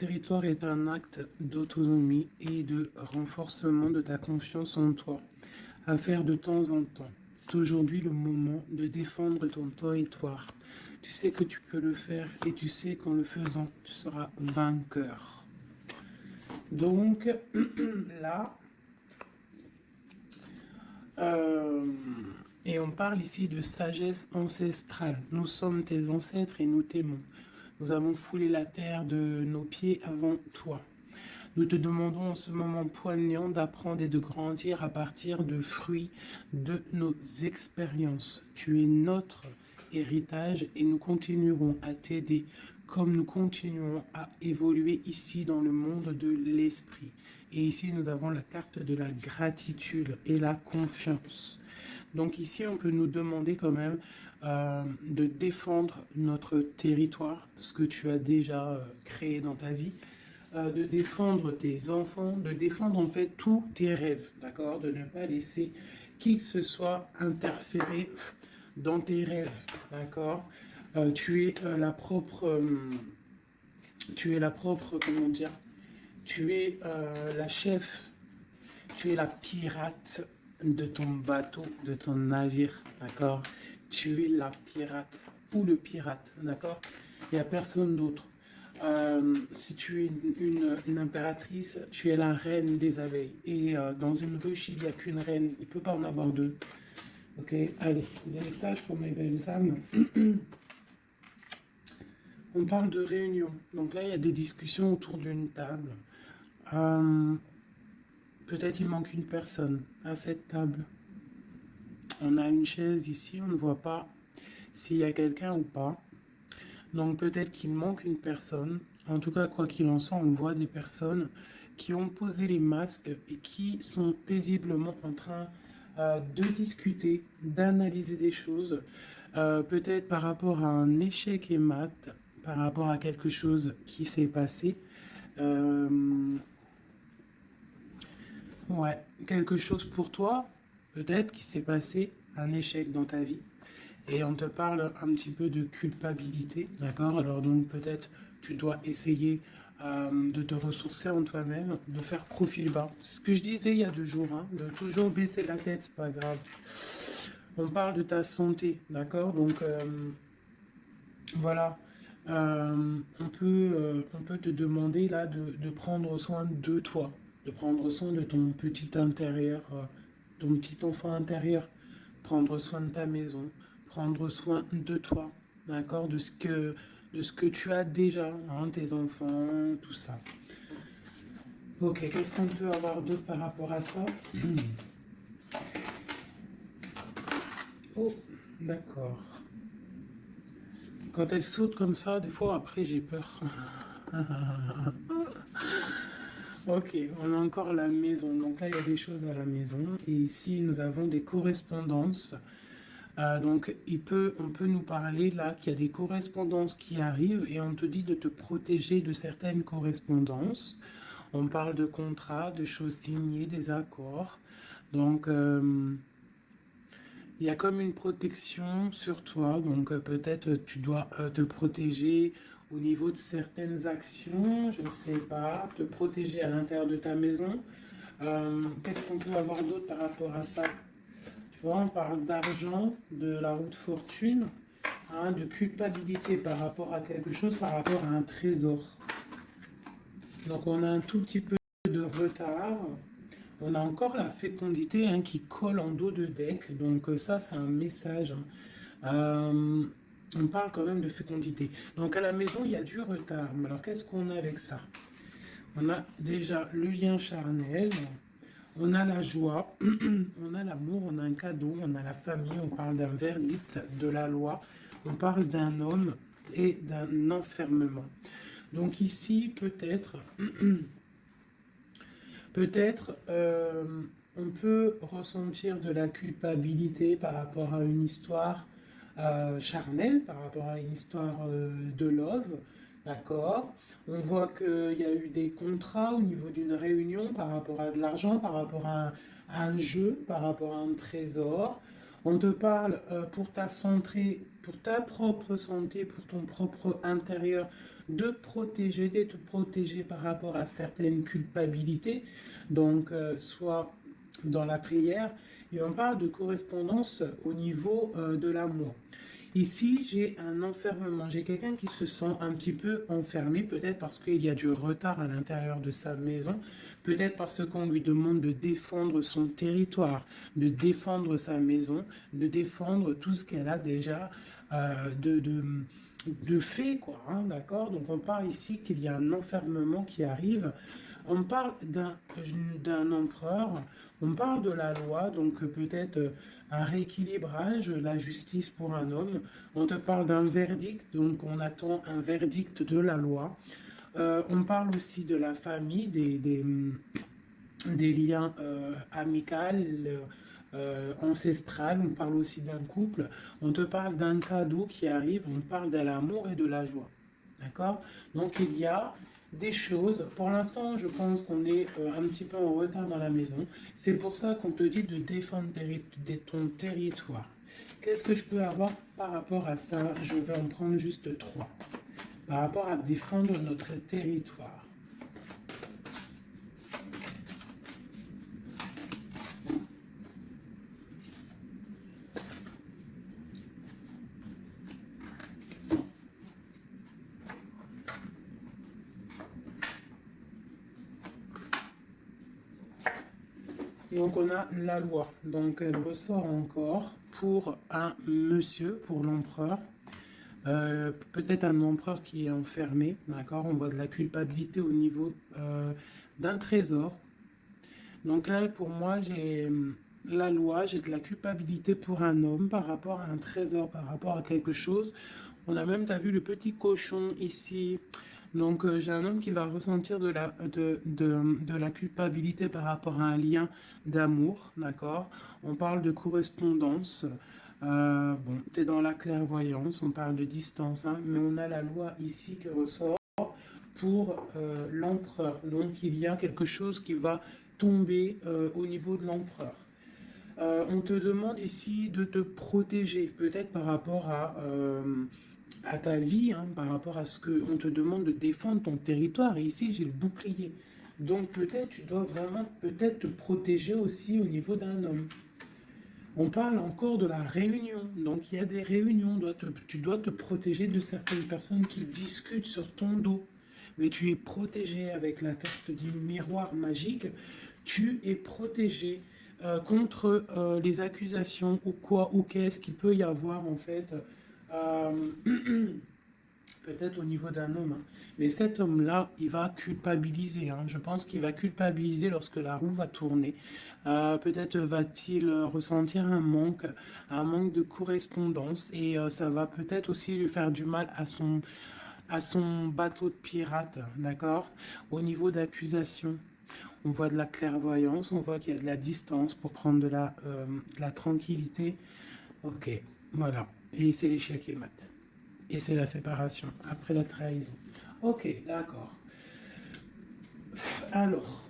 Territoire est un acte d'autonomie et de renforcement de ta confiance en toi, à faire de temps en temps. C'est aujourd'hui le moment de défendre ton territoire. Tu sais que tu peux le faire et tu sais qu'en le faisant, tu seras vainqueur. Donc là, euh, et on parle ici de sagesse ancestrale. Nous sommes tes ancêtres et nous t'aimons. Nous avons foulé la terre de nos pieds avant toi. Nous te demandons en ce moment poignant d'apprendre et de grandir à partir de fruits de nos expériences. Tu es notre héritage et nous continuerons à t'aider comme nous continuons à évoluer ici dans le monde de l'esprit. Et ici, nous avons la carte de la gratitude et la confiance. Donc ici, on peut nous demander quand même de défendre notre territoire, ce que tu as déjà créé dans ta vie, de défendre tes enfants, de défendre en fait tous tes rêves, d'accord? De ne pas laisser qui que ce soit interférer dans tes rêves, d'accord? Tu es la propre, comment dire? Tu es la chef, tu es la pirate de ton bateau, de ton navire, d'accord? Tu es la pirate ou le pirate, d'accord? Il n'y a personne d'autre. Si tu es une impératrice, tu es la reine des abeilles. Et dans une ruche, il n'y a qu'une reine. Il ne peut pas en avoir deux. Ok, allez, des messages pour mes belles âmes. On parle de réunion. Donc là, il y a des discussions autour d'une table. Peut-être il manque une personne à cette table. On a une chaise ici, on ne voit pas s'il y a quelqu'un ou pas. Donc peut-être qu'il manque une personne. En tout cas, quoi qu'il en soit, on voit des personnes qui ont posé les masques et qui sont paisiblement en train de discuter, d'analyser des choses, peut-être par rapport à un échec et mat, par rapport à quelque chose qui s'est passé. Ouais, quelque chose pour toi, peut-être qui s'est passé, un échec dans ta vie. Et on te parle un petit peu de culpabilité, d'accord? Alors donc peut-être tu dois essayer de te ressourcer en toi-même, de faire profil bas. C'est ce que je disais il y a 2 jours, hein, de toujours baisser la tête, c'est pas grave. On parle de ta santé, d'accord? Donc voilà, on peut te demander là de prendre soin de toi, de prendre soin de ton petit intérieur, ton petit enfant intérieur, prendre soin de ta maison, prendre soin de toi, d'accord, de ce que tu as déjà, hein, tes enfants, tout ça. Ok, qu'est-ce qu'on peut avoir d'autre par rapport à ça? Oh, d'accord. Quand elle saute comme ça, des fois après j'ai peur. Ok, on a encore la maison. Donc là, il y a des choses à la maison. Et ici, nous avons des correspondances. Donc, on peut nous parler là qu'il y a des correspondances qui arrivent et on te dit de te protéger de certaines correspondances. On parle de contrats, de choses signées, des accords. Donc, il y a comme une protection sur toi. Donc, peut-être tu dois te protéger au niveau de certaines actions, je ne sais pas, te protéger à l'intérieur de ta maison. Qu'est-ce qu'on peut avoir d'autre par rapport à ça? Tu vois, on parle d'argent, de la route fortune, hein, de culpabilité par rapport à quelque chose, par rapport à un trésor. Donc on a un tout petit peu de retard. On a encore la fécondité, hein, qui colle en dos de deck. Donc ça, c'est un message, hein. On parle quand même de fécondité. Donc à la maison, il y a du retard. Mais alors qu'est-ce qu'on a avec ça? On a déjà le lien charnel, on a la joie, on a l'amour, on a un cadeau, on a la famille, on parle d'un verdict, de la loi, on parle d'un homme et d'un enfermement. Donc ici, peut-être, on peut ressentir de la culpabilité par rapport à une histoire charnelle, par rapport à une histoire de love, d'accord? On voit qu'il y a eu des contrats au niveau d'une réunion par rapport à de l'argent, par rapport à un jeu, par rapport à un trésor. On te parle pour ta santé, pour ta propre santé, pour ton propre intérieur, de protéger, de te protéger par rapport à certaines culpabilités. Donc, soit dans la prière, et on parle de correspondance au niveau de l'amour. Ici, j'ai un enfermement. J'ai quelqu'un qui se sent un petit peu enfermé, peut-être parce qu'il y a du retard à l'intérieur de sa maison, peut-être parce qu'on lui demande de défendre son territoire, de défendre sa maison, de défendre tout ce qu'elle a déjà de fait, quoi. Hein, d'accord? Donc on parle ici qu'il y a un enfermement qui arrive. On parle d'un empereur, on parle de la loi, donc peut-être un rééquilibrage, la justice pour un homme. On te parle d'un verdict, donc on attend un verdict de la loi. On parle aussi de la famille, des liens amicaux, ancestrales. On parle aussi d'un couple. On te parle d'un cadeau qui arrive. On parle de l'amour et de la joie. D'accord? Donc il y a des choses. Pour l'instant, je pense qu'on est un petit peu en retard dans la maison. C'est pour ça qu'on te dit de défendre ton territoire. Qu'est-ce que je peux avoir par rapport à ça? Je vais en prendre juste trois. Par rapport à défendre notre territoire. Donc on a la loi. Donc elle ressort encore pour un monsieur, pour l'empereur. Peut-être un empereur qui est enfermé, d'accord? On voit de la culpabilité au niveau d'un trésor. Donc là, pour moi, j'ai la loi, j'ai de la culpabilité pour un homme par rapport à un trésor, par rapport à quelque chose. On a même, t'as vu le petit cochon ici. Donc j'ai un homme qui va ressentir de la culpabilité par rapport à un lien d'amour, d'accord? On parle de correspondance. Bon, tu es dans la clairvoyance, on parle de distance, hein, mais on a la loi ici qui ressort pour l'empereur. Donc il y a quelque chose qui va tomber au niveau de l'empereur. On te demande ici de te protéger, peut-être par rapport à ta vie, hein, par rapport à ce qu'on te demande de défendre ton territoire. Et ici, j'ai le bouclier. Donc peut-être tu dois vraiment peut-être te protéger aussi au niveau d'un homme. On parle encore de la réunion. Donc il y a des réunions. Tu dois te protéger de certaines personnes qui discutent sur ton dos. Mais tu es protégé avec la carte du miroir magique. Tu es protégé contre les accusations ou quoi ou qu'est-ce qu'il peut y avoir en fait. euh, Peut-être au niveau d'un homme, hein. Mais cet homme-là, il va culpabiliser, hein. Je pense qu'il va culpabiliser lorsque la roue va tourner. Peut-être va-t-il ressentir un manque de correspondance, et ça va peut-être aussi lui faire du mal à son bateau de pirate, d'accord? Au niveau d'accusation, on voit de la clairvoyance, on voit qu'il y a de la distance pour prendre de la tranquillité. Ok, voilà. Et c'est l'échec et mat. Et c'est la séparation, après la trahison. Ok, d'accord. Alors,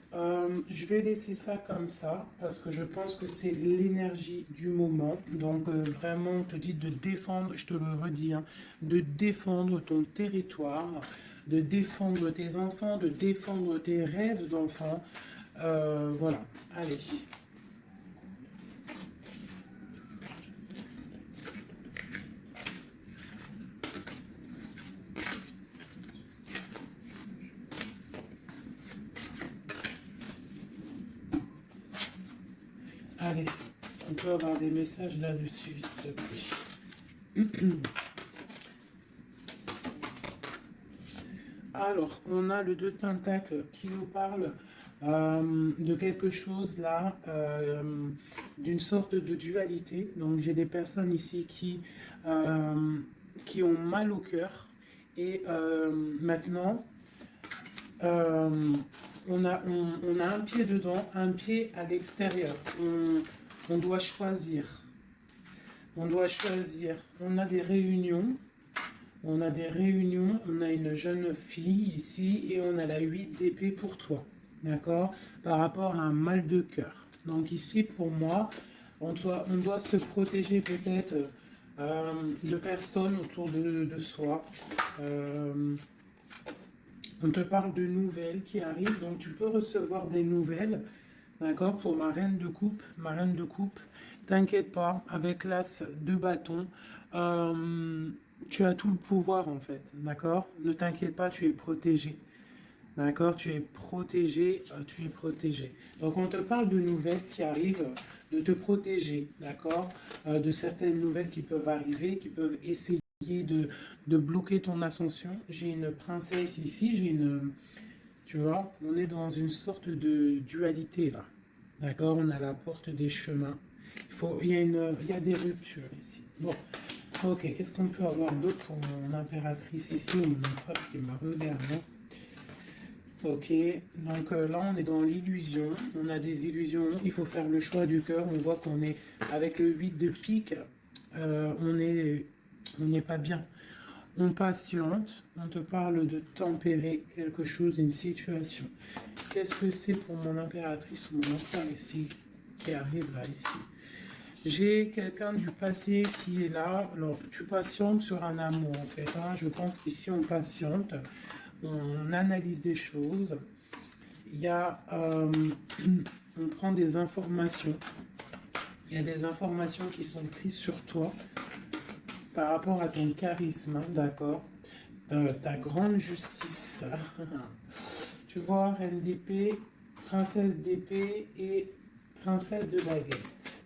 je vais laisser ça comme ça, parce que je pense que c'est l'énergie du moment. Donc, vraiment, on te dit de défendre, je te le redis, hein, de défendre ton territoire, de défendre tes enfants, de défendre tes rêves d'enfants. Voilà, allez. Allez, on peut avoir des messages là-dessus, s'il te plaît. Alors, on a le 2 de Pentacle qui nous parle de quelque chose là, d'une sorte de dualité. Donc, j'ai des personnes ici qui ont mal au cœur. Et maintenant, euh, on a un pied dedans, un pied à l'extérieur. On doit choisir. On doit choisir. On a des réunions. On a des réunions, on a une jeune fille ici et on a la 8 d'épée pour toi, d'accord? Par rapport à un mal de cœur. Donc ici pour moi, On doit se protéger peut-être de personnes autour de soi. On te parle de nouvelles qui arrivent, donc tu peux recevoir des nouvelles, d'accord, pour ma reine de coupe. Ma reine de coupe, t'inquiète pas, avec l'as de bâton, tu as tout le pouvoir en fait, d'accord? Ne t'inquiète pas, tu es protégé. D'accord, tu es protégé, tu es protégé. Donc on te parle de nouvelles qui arrivent, de te protéger, d'accord, de certaines nouvelles qui peuvent arriver, qui peuvent essayer de bloquer ton ascension. J'ai une princesse ici, tu vois, on est dans une sorte de dualité là, d'accord, on a la porte des chemins. Il y a des ruptures ici. Bon, ok, qu'est-ce qu'on peut avoir d'autre pour mon impératrice ici, ou mon empereur qui me regarde, hein? Ok, donc là on est dans l'illusion, on a des illusions, il faut faire le choix du cœur, on voit qu'on est avec le 8 de pique, on n'est pas bien. On patiente, on te parle de tempérer quelque chose, une situation. Qu'est-ce que c'est pour mon impératrice ou mon empereur ici, qui arrive là ici? J'ai quelqu'un du passé qui est là, alors tu patientes sur un amour en fait, hein. Je pense qu'ici on patiente, on analyse des choses. Il y a, on prend des informations. Il y a des informations qui sont prises sur toi par rapport à ton charisme, hein, d'accord, ta grande justice. Tu vois, reine d'épée, princesse d'épée et princesse de baguette.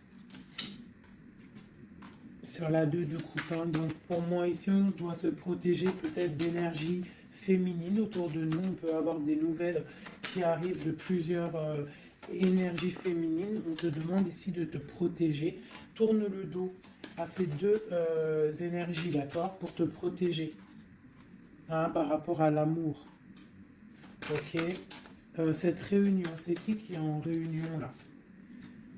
Sur la 2 de coupe, hein. Donc pour moi ici, on doit se protéger peut-être d'énergie féminine autour de nous. On peut avoir des nouvelles qui arrivent de plusieurs énergies féminines. On te demande ici de te protéger. Tourne le dos à ces deux énergies, d'accord, pour te protéger, hein, par rapport à l'amour. Ok. Cette réunion, c'est qui est en réunion là?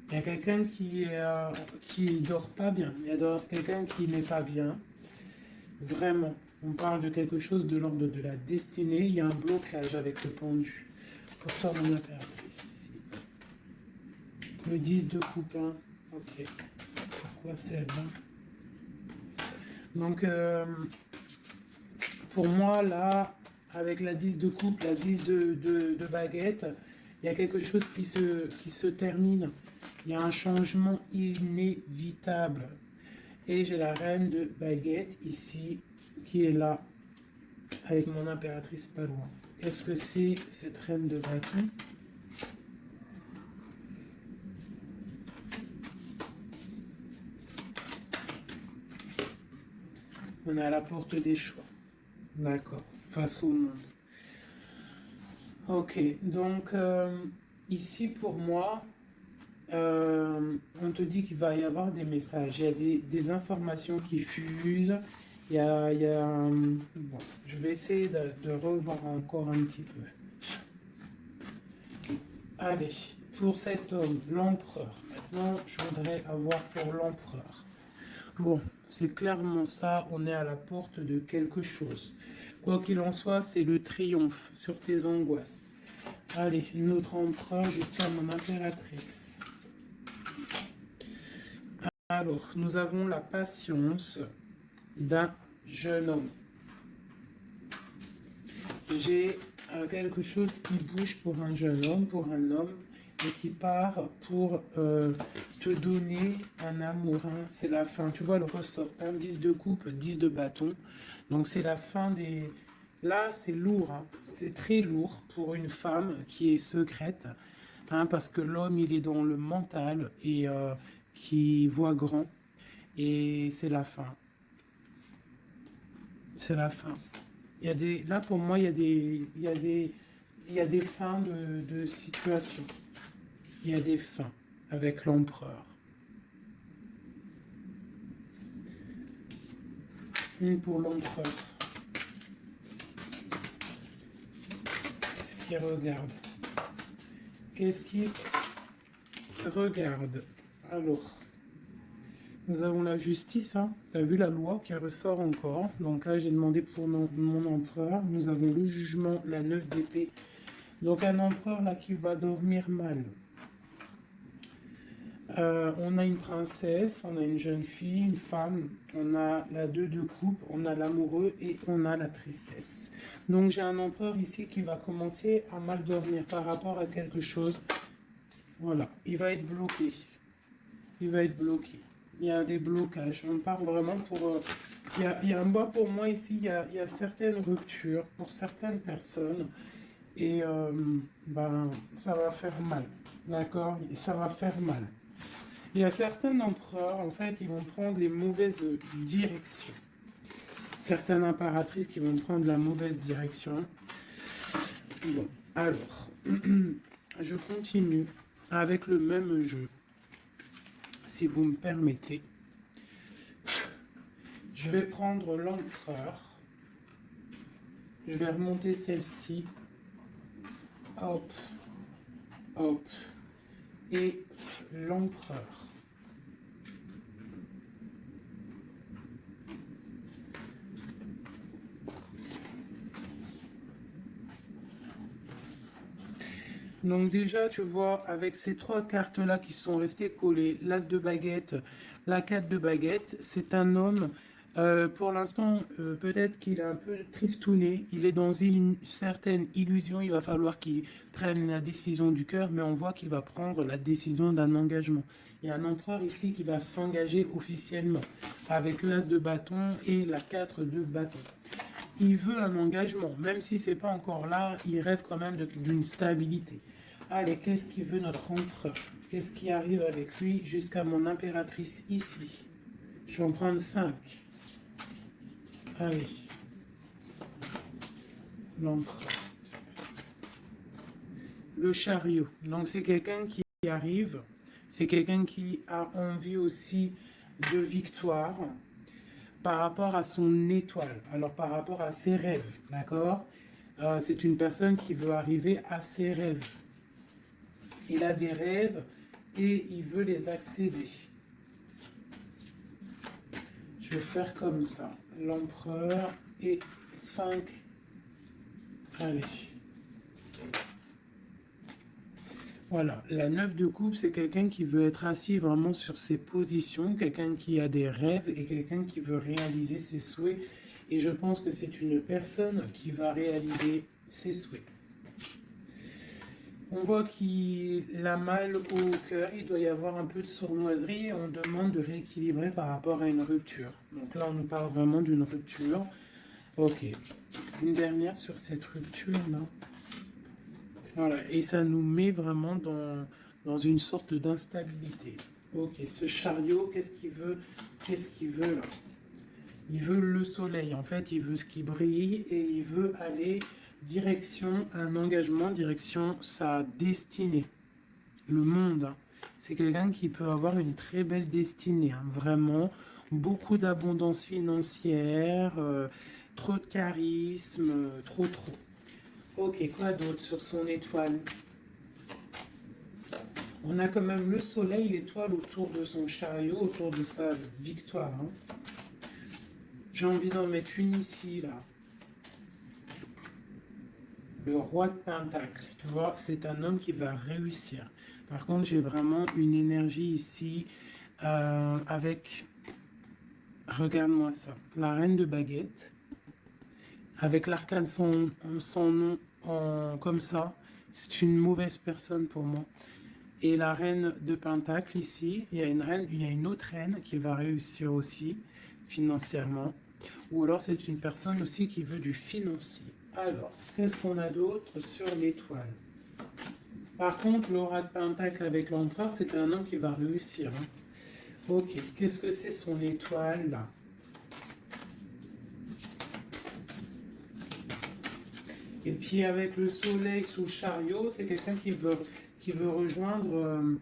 Il y a quelqu'un qui dort pas bien. Il y a quelqu'un qui n'est pas bien. Vraiment, on parle de quelque chose de l'ordre de la destinée. Il y a un blocage avec le pendu. Pour toi, mon impératrice ici. Le 10 de coupe, hein. Ok. Pourquoi celle-là? Donc, pour moi, là, avec la 10 de coupe, la 10 de baguette, il y a quelque chose qui se termine. Il y a un changement inévitable. Et j'ai la reine de baguette ici, qui est là, avec mon impératrice pas loin. Qu'est-ce que c'est cette reine de bâton? On est à la porte des choix. D'accord. Face au monde. Ok. Donc, ici, pour moi, on te dit qu'il va y avoir des messages. Il y a des informations qui fusent. Bon, je vais essayer de revoir encore un petit peu. Allez, pour cet homme, l'empereur. Maintenant, je voudrais avoir pour l'empereur. Bon, c'est clairement ça, on est à la porte de quelque chose. Quoi qu'il en soit, c'est le triomphe sur tes angoisses. Allez, notre empereur jusqu'à mon impératrice. Alors, nous avons la patience d'un jeune homme. J'ai quelque chose qui bouge pour un jeune homme, pour un homme, et qui part pour te donner un amour, hein. C'est la fin. Tu vois le ressort, hein, 10 de coupe, 10 de bâton. Donc c'est la fin des... Là, c'est lourd, hein. C'est très lourd pour une femme qui est secrète, hein, parce que l'homme, il est dans le mental et qui voit grand. Et c'est la fin. C'est la fin. Il y a des, là, pour moi, il y a des fins de situation. Il y a des fins avec l'empereur. Une pour l'empereur. Qu'est-ce qu'il regarde? Qu'est-ce qu'il regarde? Alors, nous avons la justice, hein. Tu as vu la loi qui ressort encore. Donc là, j'ai demandé pour mon empereur. Nous avons le jugement, la 9 d'épée. Donc un empereur là qui va dormir mal. On a une princesse, on a une jeune fille, une femme, on a la 2 de coupe, on a l'amoureux et on a la tristesse. Donc j'ai un empereur ici qui va commencer à mal dormir par rapport à quelque chose. Voilà, il va être bloqué. Il va être bloqué. Il y a des blocages. On parle vraiment pour... moi, pour moi ici, il y a certaines ruptures pour certaines personnes. Et ben, ça va faire mal. D'accord? Ça va faire mal. Il y a certains empereurs, en fait, ils vont prendre les mauvaises directions. Certaines impératrices qui vont prendre la mauvaise direction. Bon, alors, je continue avec le même jeu. Si vous me permettez, je vais prendre l'empereur. Je vais remonter celle-ci. Hop, hop. Et l'empereur. Donc déjà, tu vois, avec ces 3 cartes-là qui sont restées collées, l'As de baguette, la 4 de baguette, c'est un homme, pour l'instant, peut-être qu'il est un peu tristouné, il est dans une certaine illusion, il va falloir qu'il prenne la décision du cœur, mais on voit qu'il va prendre la décision d'un engagement. Il y a un empereur ici qui va s'engager officiellement, avec l'As de bâton et la 4 de bâton. Il veut un engagement, même si c'est pas encore là, il rêve quand même d'une stabilité. Allez, qu'est-ce qu'il veut notre empereur? Qu'est-ce qui arrive avec lui jusqu'à mon impératrice ici? Je vais en prendre 5. Allez. L'empereur. Le chariot. Donc c'est quelqu'un qui arrive, c'est quelqu'un qui a envie aussi de victoire par rapport à son étoile, alors par rapport à ses rêves, d'accord? C'est une personne qui veut arriver à ses rêves. Il a des rêves et il veut les accéder. Je vais faire comme ça. L'empereur et 5. Allez. Voilà, la 9 de coupe, c'est quelqu'un qui veut être assis vraiment sur ses positions, quelqu'un qui a des rêves et quelqu'un qui veut réaliser ses souhaits. Et je pense que c'est une personne qui va réaliser ses souhaits. On voit qu'il a mal au cœur, il doit y avoir un peu de sournoiserie et on demande de rééquilibrer par rapport à une rupture. Donc là, on nous parle vraiment d'une rupture. Ok, une dernière sur cette rupture-là. Voilà, et ça nous met vraiment dans une sorte d'instabilité. Ok, ce chariot, qu'est-ce qu'il veut? Qu'est-ce qu'il veut là? Il veut le soleil, en fait, il veut ce qui brille et il veut aller direction un engagement, direction sa destinée, le monde. Hein. C'est quelqu'un qui peut avoir une très belle destinée, hein, vraiment, beaucoup d'abondance financière, trop de charisme, trop. Ok, quoi d'autre sur son étoile? On a quand même le soleil, l'étoile autour de son chariot, autour de sa victoire. Hein. J'ai envie d'en mettre une ici, là. Le roi de Pentacle, tu vois, c'est un homme qui va réussir. Par contre, j'ai vraiment une énergie ici avec, regarde-moi ça, la reine de baguette, avec l'arcane son nom comme ça, c'est une mauvaise personne pour moi. Et la reine de Pentacle ici, il y a une autre reine qui va réussir aussi financièrement. Ou alors c'est une personne aussi qui veut du financier. Alors, qu'est-ce qu'on a d'autre sur l'étoile? Par contre, l'aura de Pentacle avec l'empereur, c'est un homme qui va réussir. Hein. Ok, qu'est-ce que c'est son étoile là? Et puis avec le soleil sous le chariot, c'est quelqu'un qui veut rejoindre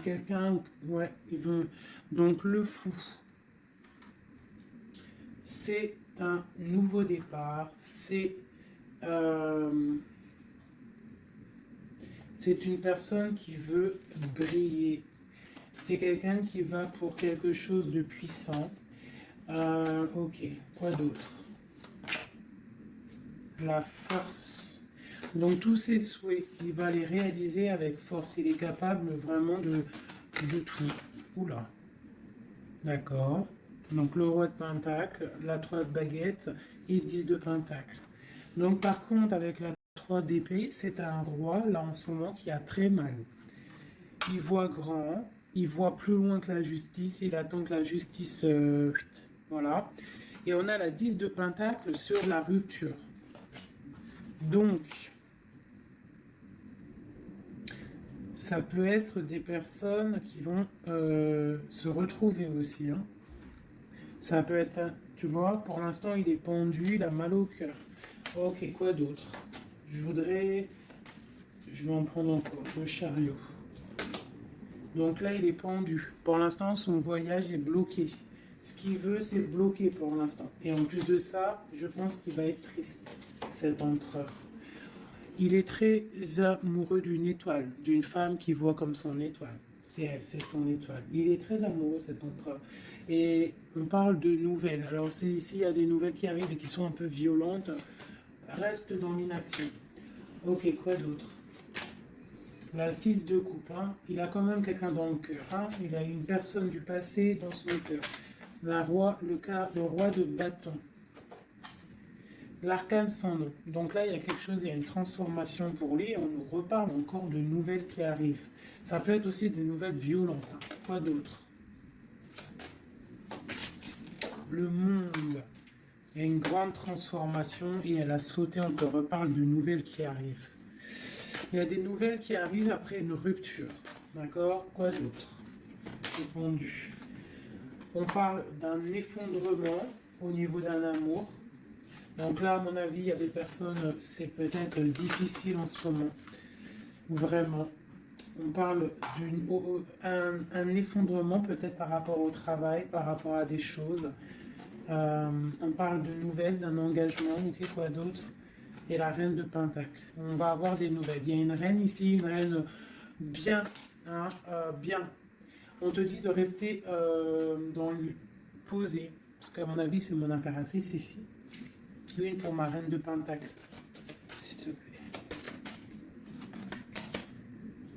quelqu'un. Ouais, il veut. Donc le fou. C'est un nouveau départ. C'est une personne qui veut briller. C'est quelqu'un qui va pour quelque chose de puissant. Ok, quoi d'autre? La force. Donc tous ses souhaits, il va les réaliser avec force. Il est capable vraiment de tout. Oula. D'accord. Donc le roi de pentacle, la 3 de baguette et 10 de pentacle. Donc par contre, avec la 3 d'épée, c'est un roi, là en ce moment, qui a très mal. Il voit grand, il voit plus loin que la justice, il attend que la justice... voilà. Et on a la 10 de pentacle sur la rupture. Donc, ça peut être des personnes qui vont se retrouver aussi. Hein. Ça peut être, tu vois, pour l'instant il est pendu, il a mal au cœur. Ok, quoi d'autre? Je vais en prendre encore, le chariot. Donc là il est pendu. Pour l'instant son voyage est bloqué. Ce qu'il veut c'est bloqué pour l'instant. Et en plus de ça, je pense qu'il va être triste, cet empereur. Il est très amoureux d'une étoile, d'une femme qui voit comme son étoile. C'est son étoile. Il est très amoureux, cet empereur. Et on parle de nouvelles. Alors, s'il y a des nouvelles qui arrivent et qui sont un peu violentes, reste dans l'inaction. Ok, quoi d'autre? La 6 de coupe. Hein. Il a quand même quelqu'un dans le cœur. Hein. Il a une personne du passé dans son cœur. Le roi de bâton. L'arcane sans nom. Donc là, il y a quelque chose, il y a une transformation pour lui. Et on nous reparle encore de nouvelles qui arrivent. Ça peut être aussi des nouvelles violentes. Hein. Quoi d'autre? Le monde. Il y a une grande transformation et elle a sauté. On te reparle de nouvelles qui arrivent. Il y a des nouvelles qui arrivent après une rupture. D'accord? Quoi d'autre? Répondu. On parle d'un effondrement au niveau d'un amour. Donc là, à mon avis, il y a des personnes, c'est peut-être difficile en ce moment. Vraiment. On parle d'un effondrement peut-être par rapport au travail, par rapport à des choses. On parle de nouvelles, d'un engagement, ok, quoi d'autre? Et la reine de Pentacle. On va avoir des nouvelles. Il y a une reine ici, une reine bien, hein, bien. On te dit de rester posé, parce qu'à mon avis, c'est mon impératrice ici. Une pour ma reine de Pentacle, s'il te plaît.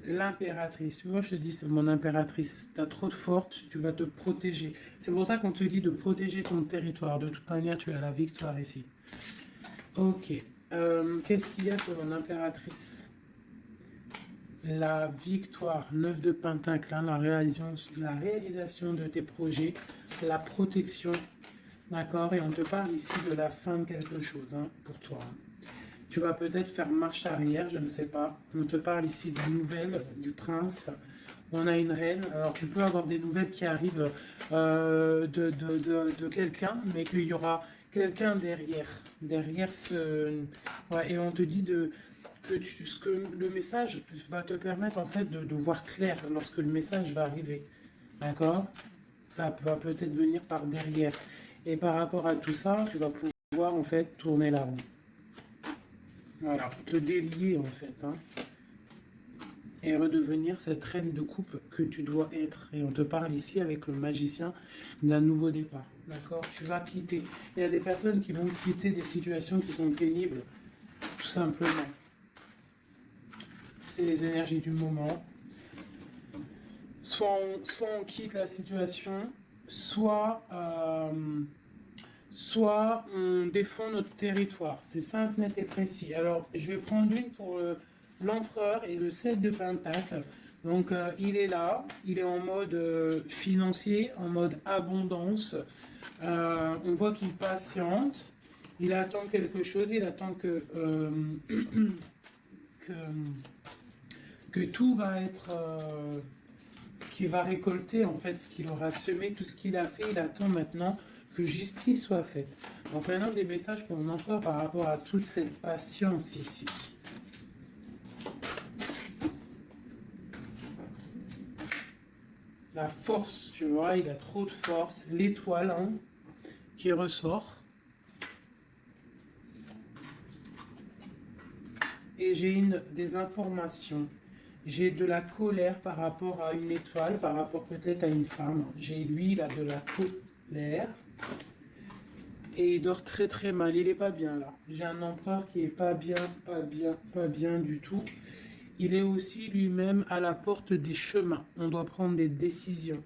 L'impératrice, tu vois, je te dis, c'est mon impératrice. Tu as trop de force, tu vas te protéger. C'est pour ça qu'on te dit de protéger ton territoire. De toute manière, tu as la victoire ici. Ok. Qu'est-ce qu'il y a sur mon impératrice? La victoire, 9 de Pentacle, hein, la réalisation de tes projets, la protection. D'accord, et on te parle ici de la fin de quelque chose, hein, pour toi. Tu vas peut-être faire marche arrière, je ne sais pas. On te parle ici de nouvelles du prince. On a une reine. Alors, tu peux avoir des nouvelles qui arrivent de quelqu'un, mais qu'il y aura quelqu'un derrière. Derrière ce... Ouais, et on te dit que le message va te permettre, en fait, de voir clair lorsque le message va arriver. D'accord? Ça va peut-être venir par derrière. Et par rapport à tout ça, tu vas pouvoir en fait tourner la roue. Voilà, te délier en fait. Hein, et redevenir cette reine de coupe que tu dois être. Et on te parle ici avec le magicien d'un nouveau départ. D'accord? Tu vas quitter. Il y a des personnes qui vont quitter des situations qui sont pénibles. Tout simplement. C'est les énergies du moment. Soit on quitte la situation, soit on défend notre territoire. C'est simple, net et précis. Alors, je vais prendre une pour l'empereur et le 7 de Pentacle. Donc, il est là, il est en mode financier, en mode abondance. On voit qu'il patiente, il attend quelque chose, il attend que tout va être... qu'il va récolter en fait ce qu'il aura semé, tout ce qu'il a fait, il attend maintenant que justice soit faite. Donc maintenant des messages pour mon empereur par rapport à toute cette patience ici. La force, tu vois, il a trop de force, l'étoile hein, qui ressort. Et j'ai des informations. J'ai de la colère par rapport à une étoile, par rapport peut-être à une femme. J'ai lui, il a de la colère. Et il dort très très mal, il est pas bien là. J'ai un empereur qui est pas bien du tout. il est aussi lui-même à la porte des chemins. On doit prendre des décisions.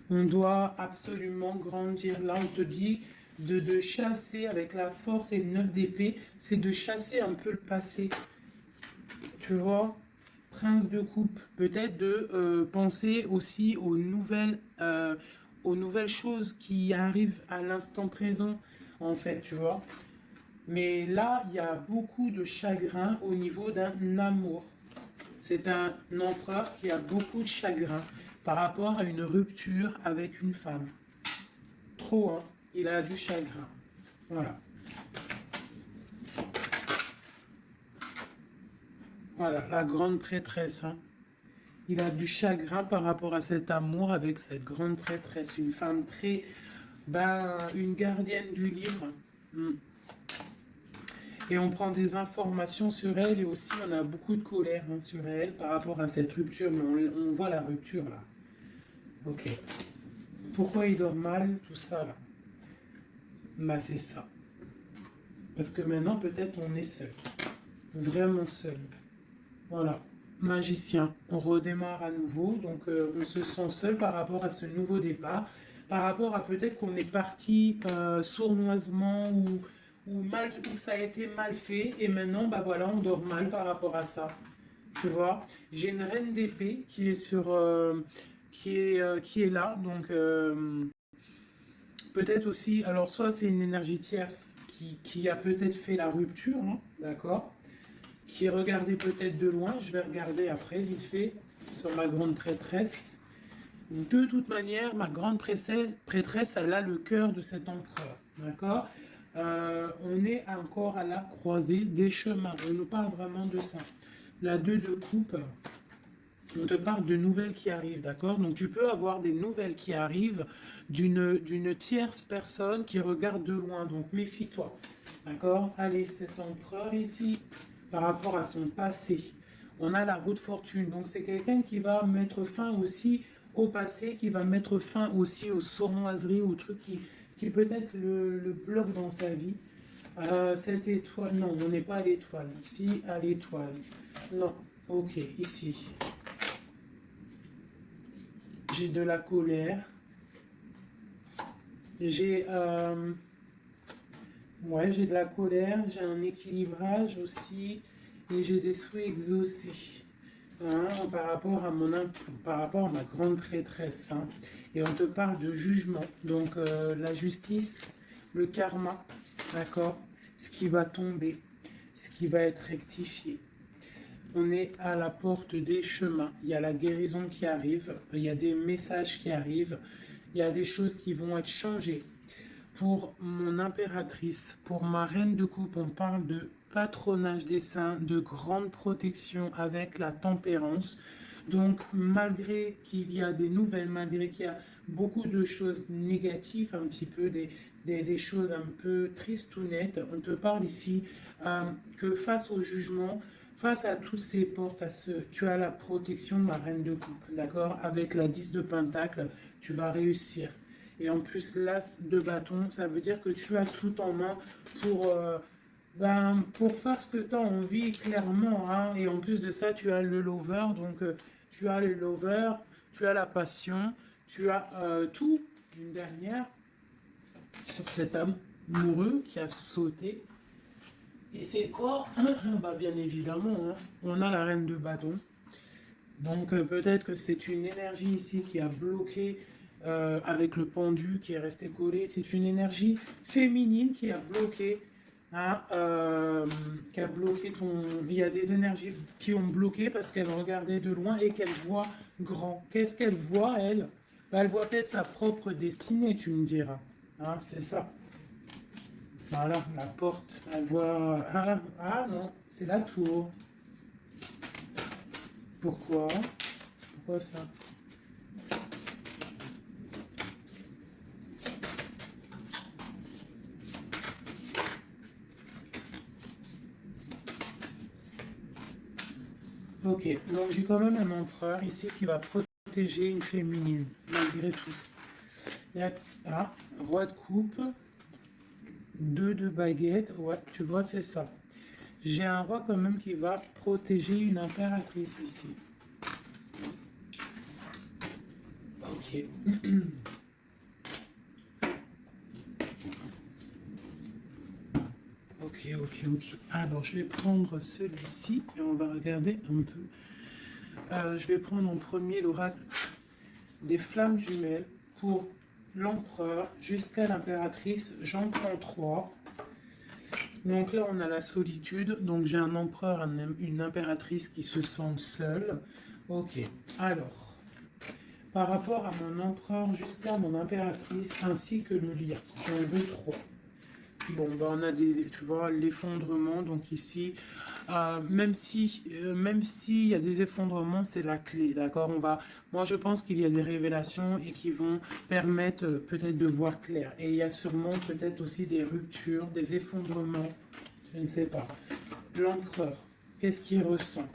On doit absolument grandir. Là, on te dit de chasser avec la force et le 9 d'épée, c'est de chasser un peu le passé. Tu vois, prince de coupe, peut-être de penser aussi aux nouvelles choses qui arrivent à l'instant présent, en fait, tu vois. Mais là, il y a beaucoup de chagrin au niveau d'un amour. C'est un empereur qui a beaucoup de chagrin par rapport à une rupture avec une femme. Trop, hein. Il a du chagrin. Voilà. Voilà, la grande prêtresse, hein. Il a du chagrin par rapport à cet amour avec cette grande prêtresse. Une femme très... une gardienne du livre. Mm. Et on prend des informations sur elle et aussi on a beaucoup de colère, hein, sur elle par rapport à cette rupture. Mais on voit la rupture là. Ok. Pourquoi il dort mal, tout ça là? Bah c'est ça. Parce que maintenant peut-être on est seul. Vraiment seul. Voilà. Magicien. On redémarre à nouveau. Donc on se sent seul par rapport à ce nouveau départ. Par rapport à peut-être qu'on est parti sournoisement ou mal, ou ça a été mal fait. Et maintenant, bah voilà, on dort mal par rapport à ça. Tu vois, j'ai une reine d'épée qui est qui est là. Donc peut-être aussi, alors soit c'est une énergie tierce qui a peut-être fait la rupture, hein, d'accord, qui est regardée peut-être de loin. Je vais regarder après, vite fait, sur ma grande prêtresse. De toute manière, ma grande prêtresse, elle a le cœur de cet empereur, d'accord. On est encore à la croisée des chemins. On nous parle vraiment de ça. La 2 de coupe, on te parle de nouvelles qui arrivent, d'accord? Donc tu peux avoir des nouvelles qui arrivent d'une tierce personne qui regarde de loin, donc méfie-toi, d'accord? Allez, cet empereur ici, par rapport à son passé, on a la roue de fortune, donc c'est quelqu'un qui va mettre fin aussi au passé, qui va mettre fin aussi aux sournoiseries, aux trucs qui peut-être le bloquent dans sa vie. Cette étoile, non, on n'est pas à l'étoile, ici à l'étoile, non, ok, ici. J'ai de la colère. J'ai j'ai de la colère, j'ai un équilibrage aussi, et j'ai des souhaits exaucés, hein, par rapport à ma grande prêtresse, hein. Et on te parle de jugement, donc la justice, le karma, d'accord, ce qui va tomber, ce qui va être rectifié. On est à la porte des chemins. Il y a la guérison qui arrive, il y a des messages qui arrivent, il y a des choses qui vont être changées. Pour mon impératrice, pour ma reine de coupe, on parle de patronage des saints, de grande protection avec la tempérance. Donc, malgré qu'il y a des nouvelles, malgré qu'il y a beaucoup de choses négatives, un petit peu des choses un peu tristes ou nettes, on te parle ici que face au jugement, face à toutes ces portes, tu as la protection de ma reine de coupe, d'accord? Avec la 10 de pentacle, tu vas réussir. Et en plus, l'as de bâton, ça veut dire que tu as tout en main pour faire ce que tu as envie, clairement, hein. Et en plus de ça, tu as le lover, donc tu as le lover, tu as la passion, tu as tout, une dernière, sur cet amoureux qui a sauté. Et c'est quoi? Bien évidemment, hein, on a la reine de bâton. Donc peut-être que c'est une énergie ici qui a bloqué avec le pendu qui est resté collé. C'est une énergie féminine qui a bloqué, hein, ton... Il y a des énergies qui ont bloqué parce qu'elle regardait de loin et qu'elle voit grand. Qu'est-ce qu'elle voit, elle? Elle voit peut-être sa propre destinée, tu me diras. Hein, c'est ça. Voilà, la porte. Elle voit... non, c'est la tour. Pourquoi? Pourquoi ça? Ok, donc j'ai quand même un empereur ici qui va protéger une féminine, malgré tout. Il y a roi de coupe, 2 de baguette, ouais, tu vois, c'est ça. J'ai un roi quand même qui va protéger une impératrice ici. Ok. Ok. Alors, je vais prendre celui-ci et on va regarder un peu. Je vais prendre en premier l'oracle des flammes jumelles pour l'empereur jusqu'à l'impératrice. J'en prends 3. Donc là, on a la solitude. Donc j'ai un empereur, une impératrice qui se sentent seuls. Ok. Alors, par rapport à mon empereur jusqu'à mon impératrice ainsi que le lien, j'en veux 3. Bon, ben on a tu vois, l'effondrement. Donc ici, même s'il y a des effondrements, c'est la clé, d'accord. Moi, je pense qu'il y a des révélations et qui vont permettre peut-être de voir clair. Et il y a sûrement peut-être aussi des ruptures, des effondrements. Je ne sais pas. L'empereur, qu'est-ce qu'il ressent?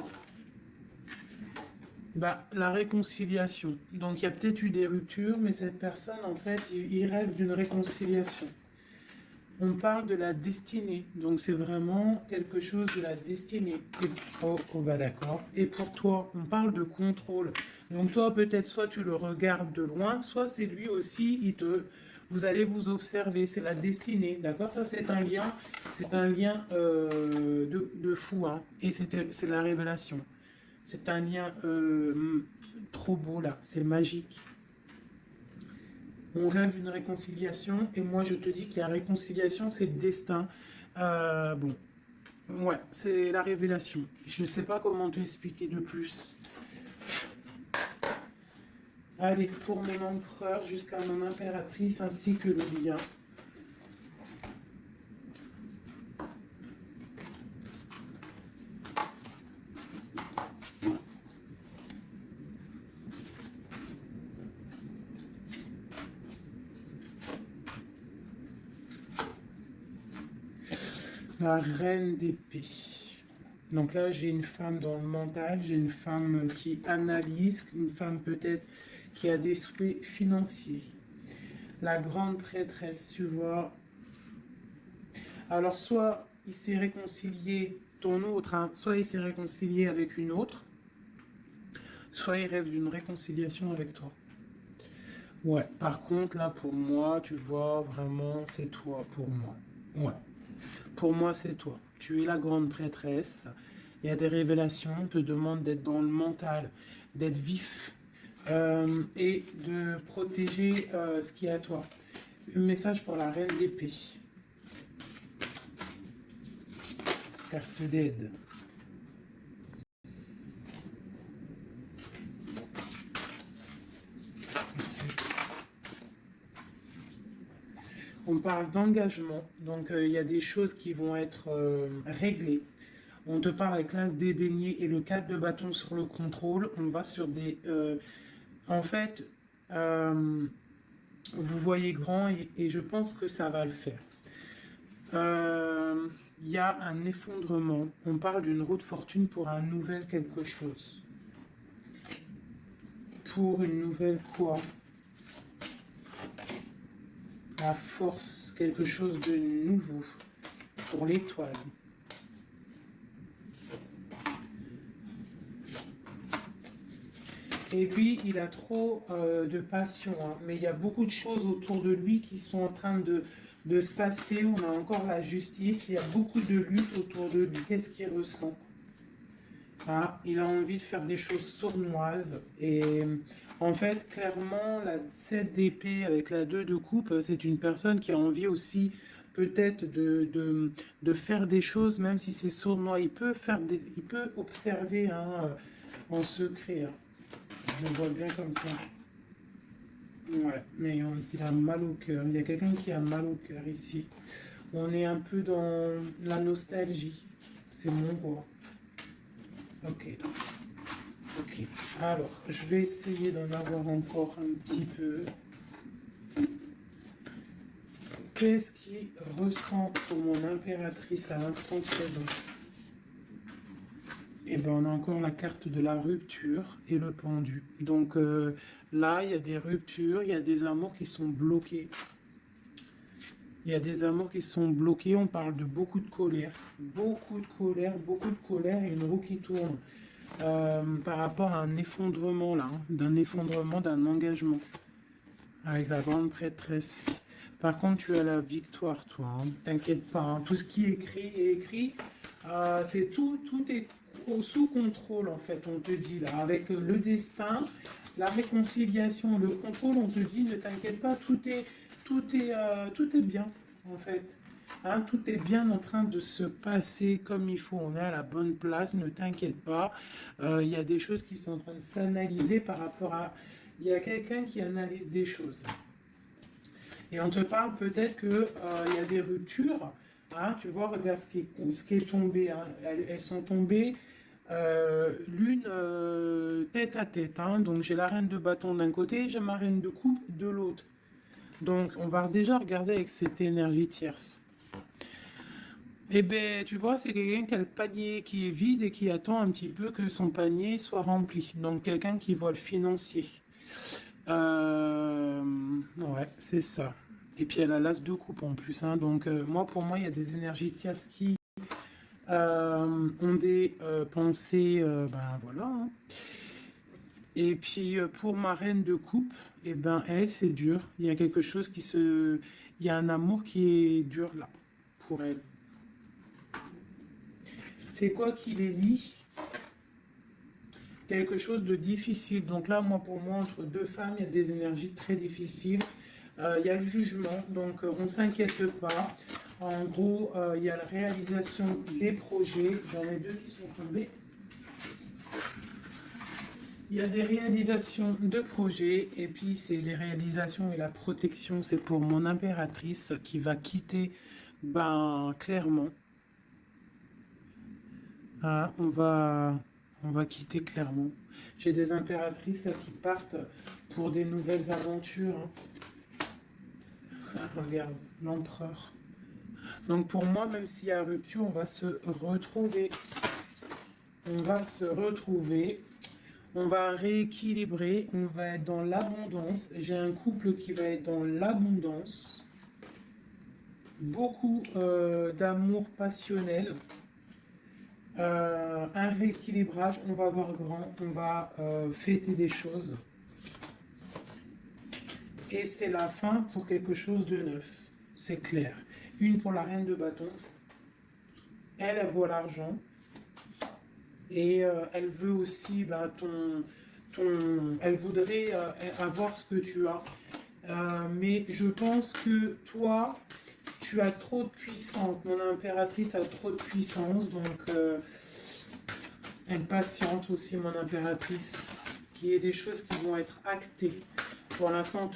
Bah, la réconciliation. Donc il y a peut-être eu des ruptures, mais cette personne, en fait, il rêve d'une réconciliation. On parle de la destinée, donc c'est vraiment quelque chose de la destinée. Bah d'accord. Et pour toi, on parle de contrôle. Donc toi, peut-être soit tu le regardes de loin, soit c'est lui aussi, vous allez vous observer. C'est la destinée, d'accord. Ça c'est un lien, de fou, hein. Et c'est la révélation. C'est un lien trop beau là, c'est magique. On rêve d'une réconciliation et moi je te dis qu'il y a réconciliation, c'est le destin. Bon, ouais, c'est la révélation. Je ne sais pas comment te expliquer de plus. Allez, pour mon empereur jusqu'à mon impératrice ainsi que le lien. La reine d'épée. Donc là, j'ai une femme dans le mental, j'ai une femme qui analyse, une femme peut-être qui a des souhaits financiers. La grande prêtresse, tu vois. Alors, soit il s'est réconcilié, ton autre, hein, soit il s'est réconcilié avec une autre, soit il rêve d'une réconciliation avec toi. Ouais, par contre, là, pour moi, tu vois, vraiment, c'est toi, pour moi. Ouais. Pour moi, c'est toi. Tu es la grande prêtresse. Il y a des révélations. On te demande d'être dans le mental, d'être vif et de protéger ce qui est à toi. Un message pour la reine d'épée. Carte d'aide. On parle d'engagement, donc il y a des choses qui vont être réglées. On te parle avec l'as dédaigné et le 4 de bâton sur le contrôle. On va sur des... en fait, vous voyez grand et je pense que ça va le faire. Il y a un effondrement. On parle d'une roue de fortune pour un nouvel quelque chose. Pour une nouvelle quoi? La force, quelque chose de nouveau. Pour l'étoile. Et lui, il a trop de passion, hein. Mais il y a beaucoup de choses autour de lui qui sont en train de se passer. On a encore la justice, il y a beaucoup de lutte autour de lui. Qu'est-ce qu'il ressent? Ah, il a envie de faire des choses sournoises. Et en fait, clairement, la 7 d'épée avec la 2 de coupe, c'est une personne qui a envie aussi peut-être de faire des choses, même si c'est sournois. Il peut observer, hein, en secret, hein. Je le vois bien comme ça. Ouais, mais il a mal au cœur. Il y a quelqu'un qui a mal au cœur ici. On est un peu dans la nostalgie. C'est mon roi. Ok. Ok. Alors, je vais essayer d'en avoir encore un petit peu. Qu'est-ce qu'il ressent pour mon impératrice à l'instant présent? Et ben on a encore la carte de la rupture et le pendu. Donc là, il y a des ruptures, il y a des amours qui sont bloqués. Il y a des amours qui sont bloqués. On parle de beaucoup de colère. Beaucoup de colère, beaucoup de colère et une roue qui tourne. Par rapport à un effondrement là, hein, d'un effondrement, d'un engagement. Avec la grande prêtresse. Par contre, tu as la victoire, toi. Hein. T'inquiète pas. Hein. Tout ce qui est écrit. C'est tout est sous contrôle, en fait, on te dit là. Avec le destin, la réconciliation, le contrôle, on te dit, ne t'inquiète pas, tout est bien, en fait. Hein, tout est bien en train de se passer comme il faut. On est à la bonne place, ne t'inquiète pas. Il y a des choses qui sont en train de s'analyser par rapport à... Il y a quelqu'un qui analyse des choses. Et on te parle peut-être qu'il y a des ruptures. Hein, tu vois, regarde ce qui est tombé. Hein. Elles sont tombées l'une tête à tête. Hein. Donc j'ai la reine de bâton d'un côté, j'ai ma reine de coupe de l'autre. Donc on va déjà regarder avec cette énergie tierce. Eh bien, tu vois, c'est quelqu'un qui a le panier qui est vide et qui attend un petit peu que son panier soit rempli. Donc quelqu'un qui voit le financier. Ouais, c'est ça. Et puis elle a l'as de coupe en plus. Hein. Donc pour moi, il y a des énergies tierces qui ont des pensées, ben voilà. Hein. Et puis pour ma reine de coupe, et ben elle, c'est dur. Il y a quelque chose qui se... Il y a un amour qui est dur là, pour elle. C'est quoi qui les lie? Quelque chose de difficile. Donc là, pour moi, entre deux femmes, il y a des énergies très difficiles. Il y a le jugement, donc on ne s'inquiète pas. En gros, il y a la réalisation des projets. J'en ai deux qui sont tombés. Il y a des réalisations de projets, et puis c'est les réalisations et la protection. C'est pour mon impératrice qui va quitter, ben, clairement. Ah, on va quitter clairement. J'ai des impératrices là, qui partent pour des nouvelles aventures. Hein. Ah, regarde, l'empereur. Donc pour moi, même s'il y a rupture, on va se retrouver. On va se retrouver. On va rééquilibrer. On va être dans l'abondance. J'ai un couple qui va être dans l'abondance. Beaucoup d'amour passionnel. Un rééquilibrage, on va voir grand, on va fêter des choses. Et c'est la fin pour quelque chose de neuf, c'est clair. Une pour la reine de bâton, elle voit l'argent, et elle veut aussi elle voudrait avoir ce que tu as. Mais je pense que toi, tu as trop de puissance. Mon impératrice a trop de puissance, donc elle patiente aussi, mon impératrice, qu'il y ait des choses qui vont être actées. Pour l'instant,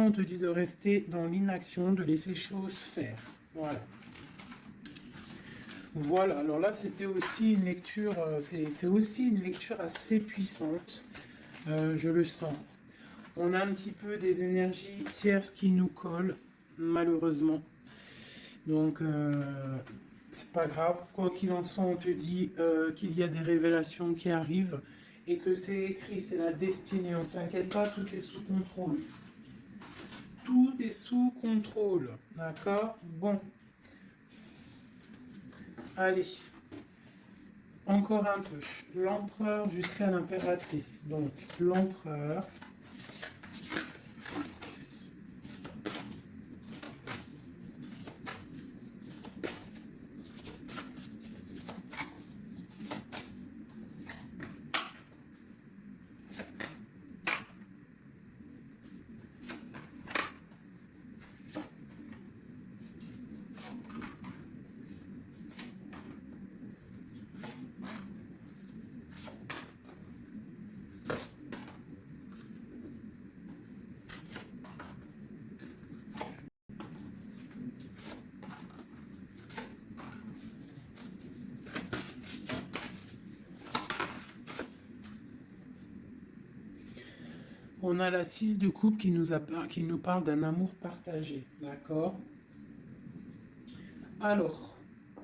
on te dit de rester dans l'inaction, de laisser les choses faire. Voilà. Voilà, alors là, c'était aussi une lecture, c'est aussi une lecture assez puissante, je le sens. On a un petit peu des énergies tierces qui nous collent, malheureusement. Donc, c'est pas grave. Quoi qu'il en soit, on te dit qu'il y a des révélations qui arrivent et que c'est écrit, c'est la destinée. On ne s'inquiète pas, tout est sous contrôle. Tout est sous contrôle. D'accord? Bon. Allez. Encore un peu. L'empereur jusqu'à l'impératrice. Donc, l'empereur. On a la 6 de coupe qui nous parle d'un amour partagé. D'accord? Alors,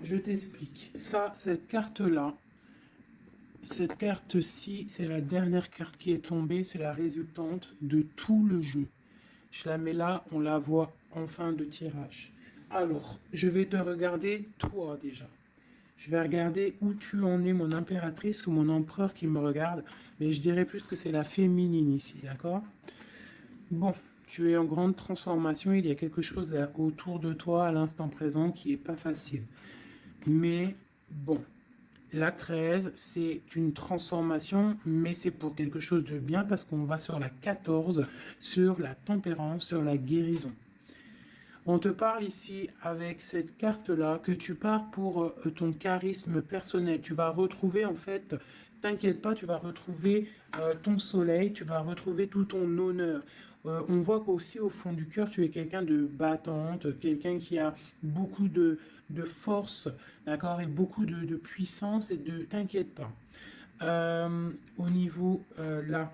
je t'explique. Ça, cette carte-là, cette carte-ci, c'est la dernière carte qui est tombée. C'est la résultante de tout le jeu. Je la mets là, on la voit en fin de tirage. Alors, je vais te regarder toi déjà. Je vais regarder où tu en es, mon impératrice ou mon empereur qui me regarde. Mais je dirais plus que c'est la féminine ici, d'accord? Bon, tu es en grande transformation. Il y a quelque chose autour de toi à l'instant présent qui est pas facile. Mais bon, la 13, c'est une transformation, mais c'est pour quelque chose de bien parce qu'on va sur la 14, sur la tempérance, sur la guérison. On te parle ici avec cette carte-là que tu pars pour ton charisme personnel. Tu vas retrouver en fait, t'inquiète pas, tu vas retrouver ton soleil, tu vas retrouver tout ton honneur. On voit qu'aussi au fond du cœur, tu es quelqu'un de battante, quelqu'un qui a beaucoup de force, d'accord, et beaucoup de puissance et de... T'inquiète pas. Au niveau là,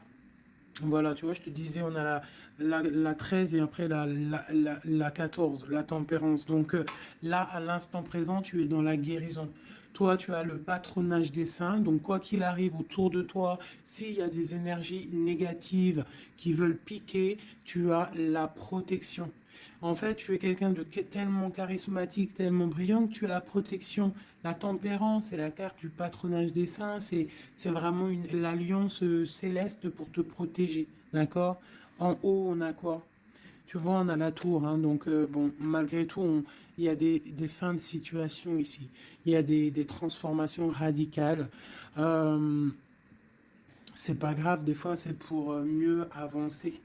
voilà, tu vois, je te disais, on a la 13 et après la 14, la tempérance. Donc là, à l'instant présent, tu es dans la guérison. Toi, tu as le patronage des saints. Donc, quoi qu'il arrive autour de toi, s'il y a des énergies négatives qui veulent piquer, tu as la protection. En fait, tu es quelqu'un de tellement charismatique, tellement brillant que tu as la protection. La tempérance, c'est la carte du patronage des saints, c'est vraiment l'alliance céleste pour te protéger, d'accord? En haut, on a quoi? Tu vois, on a la tour, hein, donc bon, malgré tout, il y a des fins de situation ici. Il y a des transformations radicales. Euh, c'est pas grave, des fois, c'est pour mieux avancer.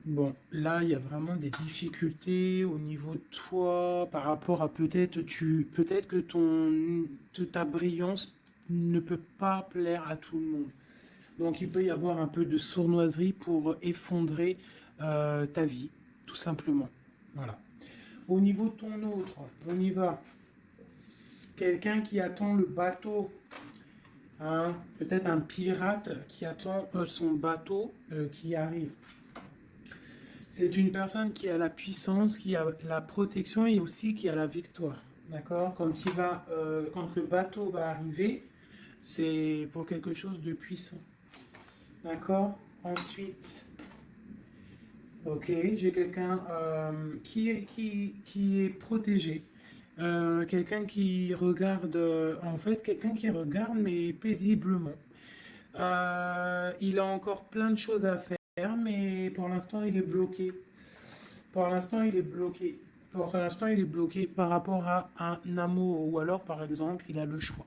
Bon, là, il y a vraiment des difficultés au niveau de toi par rapport à peut-être que ta brillance ne peut pas plaire à tout le monde. Donc, il peut y avoir un peu de sournoiserie pour effondrer ta vie, tout simplement. Voilà. Au niveau de ton autre, on y va. Quelqu'un qui attend le bateau, hein, peut-être un pirate qui attend son bateau qui arrive. C'est une personne qui a la puissance, qui a la protection et aussi qui a la victoire. D'accord? Quand le bateau va arriver, c'est pour quelque chose de puissant. D'accord? Ensuite, ok, j'ai quelqu'un qui est protégé. Quelqu'un qui regarde, en fait, quelqu'un qui regarde, mais paisiblement. Il a encore plein de choses à faire, mais pour l'instant, il est bloqué. Pour l'instant, il est bloqué. Pour l'instant, il est bloqué par rapport à un amour, ou alors, par exemple, il a le choix.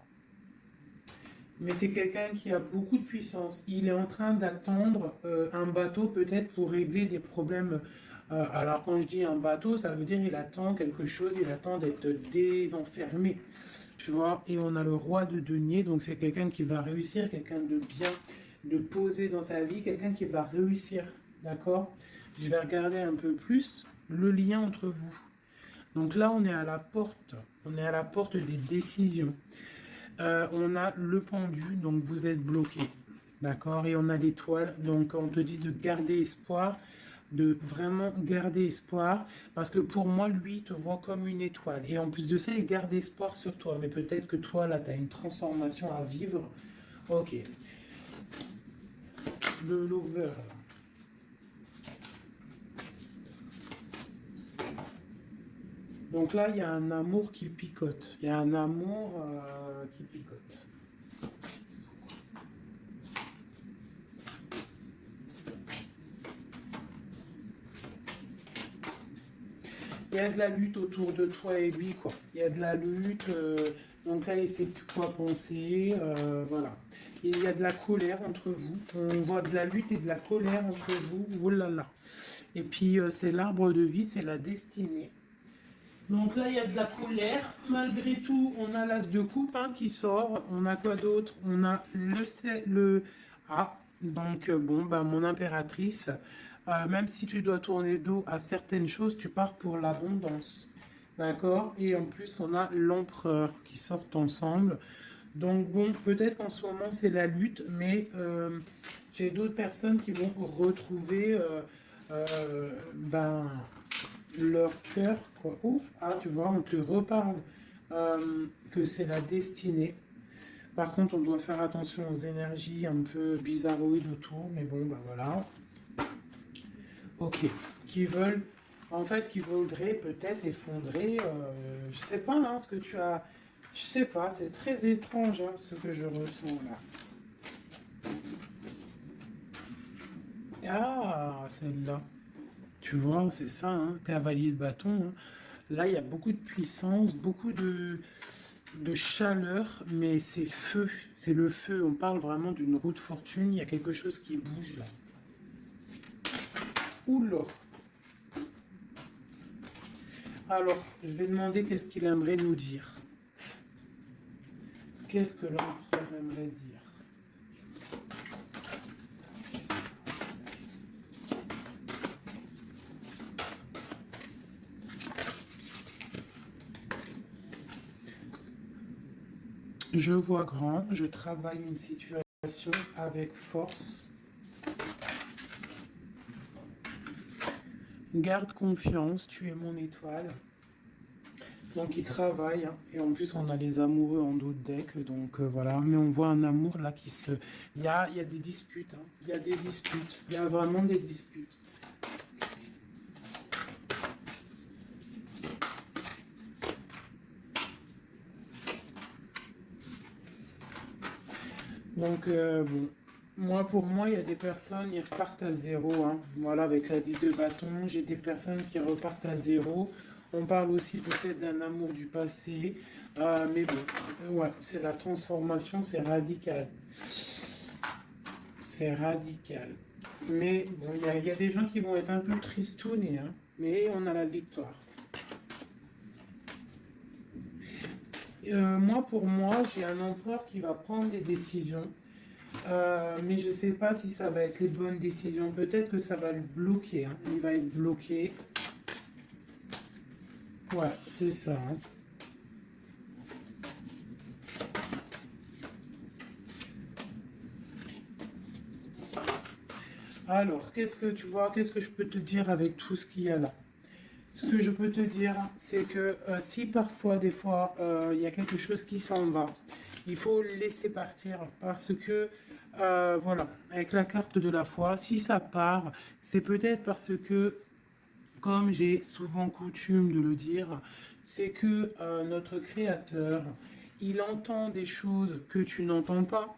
Mais c'est quelqu'un qui a beaucoup de puissance. Il est en train d'attendre un bateau peut-être pour régler des problèmes. Alors quand je dis un bateau, ça veut dire il attend quelque chose, il attend d'être désenfermé. Tu vois, et on a le roi de denier, donc c'est quelqu'un qui va réussir, quelqu'un de bien, de posé dans sa vie, quelqu'un qui va réussir. D'accord? Je vais regarder un peu plus le lien entre vous. Donc là, on est à la porte. On est à la porte des décisions. On a le pendu, donc vous êtes bloqué. D'accord? Et on a l'étoile, donc on te dit de garder espoir, de vraiment garder espoir, parce que pour moi, lui, il te voit comme une étoile. Et en plus de ça, il garde espoir sur toi. Mais peut-être que toi, là, tu as une transformation à vivre. Ok. Le lover. Donc là, il y a un amour qui picote. Il y a un amour qui picote. Il y a de la lutte autour de toi et lui, quoi. Il y a de la lutte. Donc là, il ne sait plus quoi penser. Voilà. Il y a de la colère entre vous. On voit de la lutte et de la colère entre vous. Oh là là. Et puis, c'est l'arbre de vie, c'est la destinée. Donc là, il y a de la colère. Malgré tout, on a l'as de coupe hein, qui sort. On a quoi d'autre? On a le... Ah, donc bon, bah, mon impératrice, même si tu dois tourner le dos à certaines choses, tu pars pour l'abondance. D'accord? Et en plus, on a l'empereur qui sortent ensemble. Donc bon, peut-être qu'en ce moment, c'est la lutte, mais j'ai d'autres personnes qui vont retrouver... ben, leur cœur, quoi. Ouf, ah, tu vois, on te reparle que c'est la destinée. Par contre, on doit faire attention aux énergies un peu bizarroïdes autour, mais bon, bah voilà. Ok. Qui veulent, en fait, qui voudraient peut-être effondrer, je sais pas, hein, ce que tu as, je sais pas, c'est très étrange, hein, ce que je ressens là. Ah, celle-là. Tu vois, c'est ça, hein, cavalier de bâton, hein. Là, il y a beaucoup de puissance, beaucoup de chaleur, mais c'est feu, c'est le feu. On parle vraiment d'une roue de fortune, il y a quelque chose qui bouge là. Oula. Alors, je vais demander qu'est-ce qu'il aimerait nous dire. Qu'est-ce que l'empereur aimerait dire? Je vois grand, je travaille une situation avec force. Garde confiance, tu es mon étoile. Donc il travaille, hein. Et en plus on a les amoureux en dos de deck, donc voilà. Mais on voit un amour là qui se... il y a des disputes, hein. Il y a des disputes, il y a vraiment des disputes. Donc bon, moi pour moi il y a des personnes, ils repartent à zéro, hein. Voilà, avec la 10 de bâton, j'ai des personnes qui repartent à zéro. On parle aussi peut-être d'un amour du passé. Mais bon, ouais, c'est la transformation, c'est radical. C'est radical. Mais bon, il y a des gens qui vont être un peu tristounés, hein, mais on a la victoire. Moi, pour moi, j'ai un empereur qui va prendre des décisions, mais je ne sais pas si ça va être les bonnes décisions. Peut-être que ça va le bloquer, hein. Il va être bloqué. Ouais, c'est ça, hein. Alors, qu'est-ce que tu vois, qu'est-ce que je peux te dire avec tout ce qu'il y a là? Ce que je peux te dire, c'est que si parfois, des fois, il y a quelque chose qui s'en va, il faut le laisser partir parce que, voilà, avec la carte de la foi, si ça part, c'est peut-être parce que, comme j'ai souvent coutume de le dire, c'est que notre Créateur, il entend des choses que tu n'entends pas.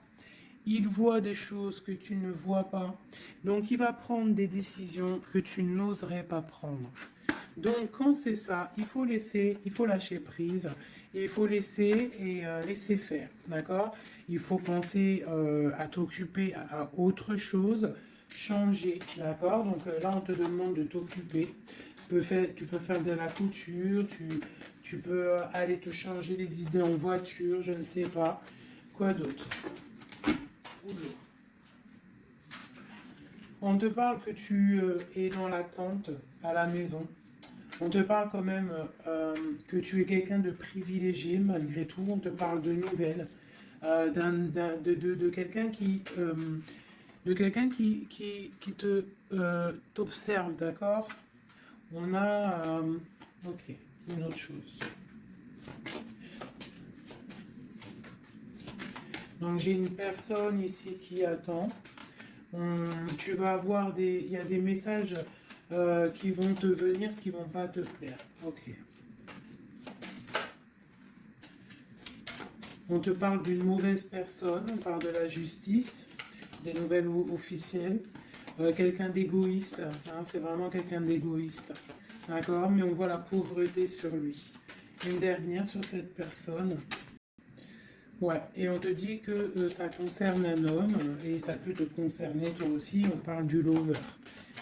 Il voit des choses que tu ne vois pas. Donc, il va prendre des décisions que tu n'oserais pas prendre. Donc, quand c'est ça, il faut laisser, il faut lâcher prise, et il faut laisser et laisser faire, d'accord? Il faut penser à t'occuper à autre chose, changer, d'accord? Donc là, on te demande de t'occuper. Tu peux faire de la couture, tu peux aller te changer les idées en voiture, je ne sais pas. Quoi d'autre? Oula. On te parle que tu es dans l'attente à la maison. On te parle quand même que tu es quelqu'un de privilégié malgré tout. On te parle de nouvelles, de quelqu'un qui te t'observe, d'accord? On a ok, une autre chose. Donc j'ai une personne ici qui attend. Tu vas avoir il y a des messages qui vont te venir, qui vont pas te plaire. Ok. On te parle d'une mauvaise personne, on parle de la justice, des nouvelles officielles, quelqu'un d'égoïste, hein, c'est vraiment quelqu'un d'égoïste. D'accord? Mais on voit la pauvreté sur lui. Une dernière sur cette personne. Ouais, et on te dit que ça concerne un homme et ça peut te concerner toi aussi. On parle du lover.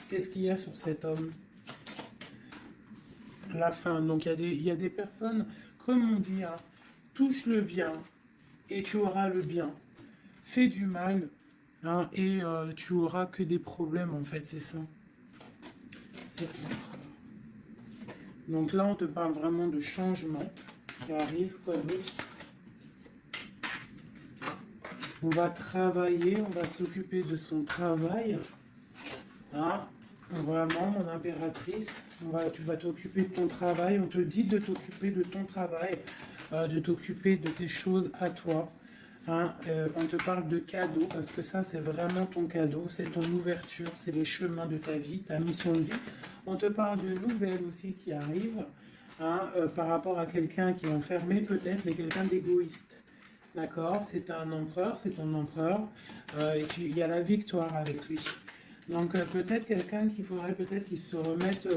Qu'est-ce qu'il y a sur cet homme? La fin. Donc il y a des personnes, comme on dit, hein, touche le bien et tu auras le bien. Fais du mal, hein, et tu auras que des problèmes en fait, c'est ça. Donc là, on te parle vraiment de changement qui arrive. Quoi d'autre? On va travailler, on va s'occuper de son travail. Hein? Vraiment, mon impératrice, tu vas t'occuper de ton travail. On te dit de t'occuper de ton travail, de t'occuper de tes choses à toi. Hein, on te parle de cadeau, parce que ça, c'est vraiment ton cadeau, c'est ton ouverture, c'est les chemins de ta vie, ta mission de vie. On te parle de nouvelles aussi qui arrivent, hein, par rapport à quelqu'un qui est enfermé peut-être, mais quelqu'un d'égoïste. D'accord? C'est un empereur, c'est ton empereur, et il y a la victoire avec lui. Donc peut-être quelqu'un qu'il faudrait peut-être qu'il se remette,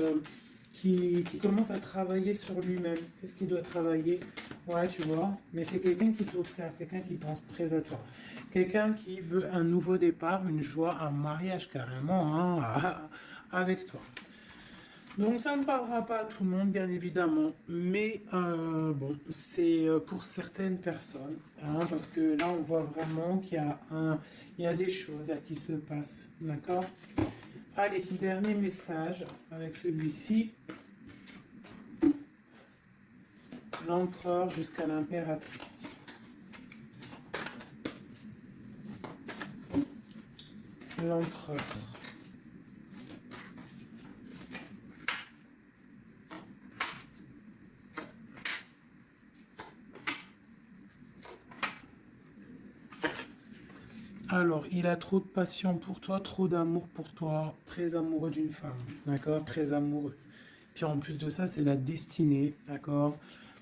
qui commence à travailler sur lui-même. Qu'est-ce qu'il doit travailler? Ouais, tu vois, mais c'est quelqu'un qui t'observe, quelqu'un qui pense très à toi. Quelqu'un qui veut un nouveau départ, une joie, un mariage carrément, hein, avec toi. Donc ça ne parlera pas à tout le monde, bien évidemment, mais bon, c'est pour certaines personnes, hein, parce que là on voit vraiment il y a des choses qui se passent, d'accord? Allez, dernier message avec celui-ci. L'empereur jusqu'à l'impératrice. L'empereur. Alors, il a trop de passion pour toi, trop d'amour pour toi, très amoureux d'une femme, d'accord? Très amoureux. Puis en plus de ça, c'est la destinée, d'accord?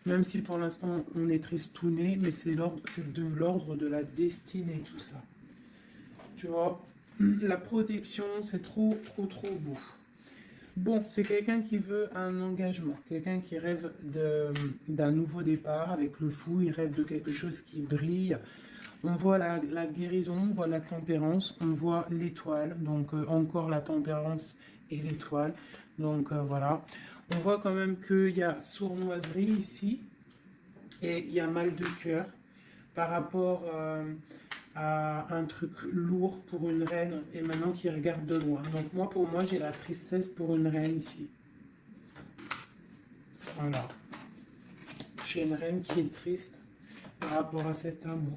Même si pour l'instant on est tristouné, mais c'est de l'ordre de la destinée, tout ça. Tu vois, la protection, c'est trop, trop, trop beau. Bon, c'est quelqu'un qui veut un engagement, quelqu'un qui rêve d'un nouveau départ avec le fou, il rêve de quelque chose qui brille. On voit la guérison, on voit la tempérance, on voit l'étoile, donc encore la tempérance et l'étoile. Donc voilà, on voit quand même qu'il y a sournoiserie ici et il y a mal de cœur par rapport à un truc lourd pour une reine et maintenant qui regarde de loin. Donc moi, pour moi, j'ai la tristesse pour une reine ici. Voilà. J'ai une reine qui est triste par rapport à cet amour.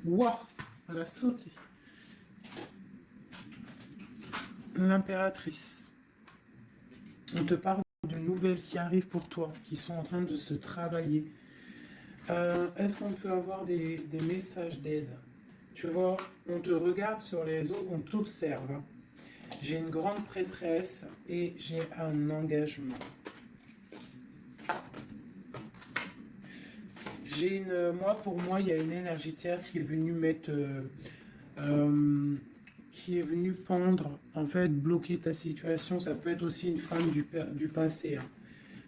Waouh, elle a sauté. L'impératrice. On te parle de nouvelles qui arrivent pour toi, qui sont en train de se travailler. Est-ce qu'on peut avoir des messages d'aide? Tu vois, on te regarde sur les réseaux, on t'observe. J'ai une grande prêtresse et j'ai un engagement. Moi, pour moi, il y a une énergie tierce qui est venue mettre, qui est venue pendre, en fait, bloquer ta situation. Ça peut être aussi une femme du passé, hein.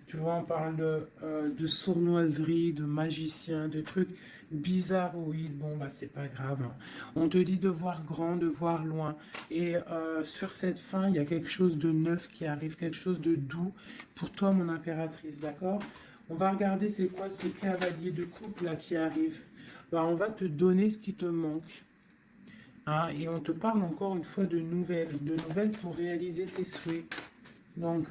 Tu vois, on parle de sournoiserie, de magicien, de trucs bizarroïdes. Bon, bah, c'est pas grave, hein. On te dit de voir grand, de voir loin. Et sur cette fin, il y a quelque chose de neuf qui arrive, quelque chose de doux pour toi, mon impératrice, d'accord? On va regarder c'est quoi ce cavalier de coupe là qui arrive. Bah, on va te donner ce qui te manque, hein, et on te parle encore une fois de nouvelles pour réaliser tes souhaits. Donc,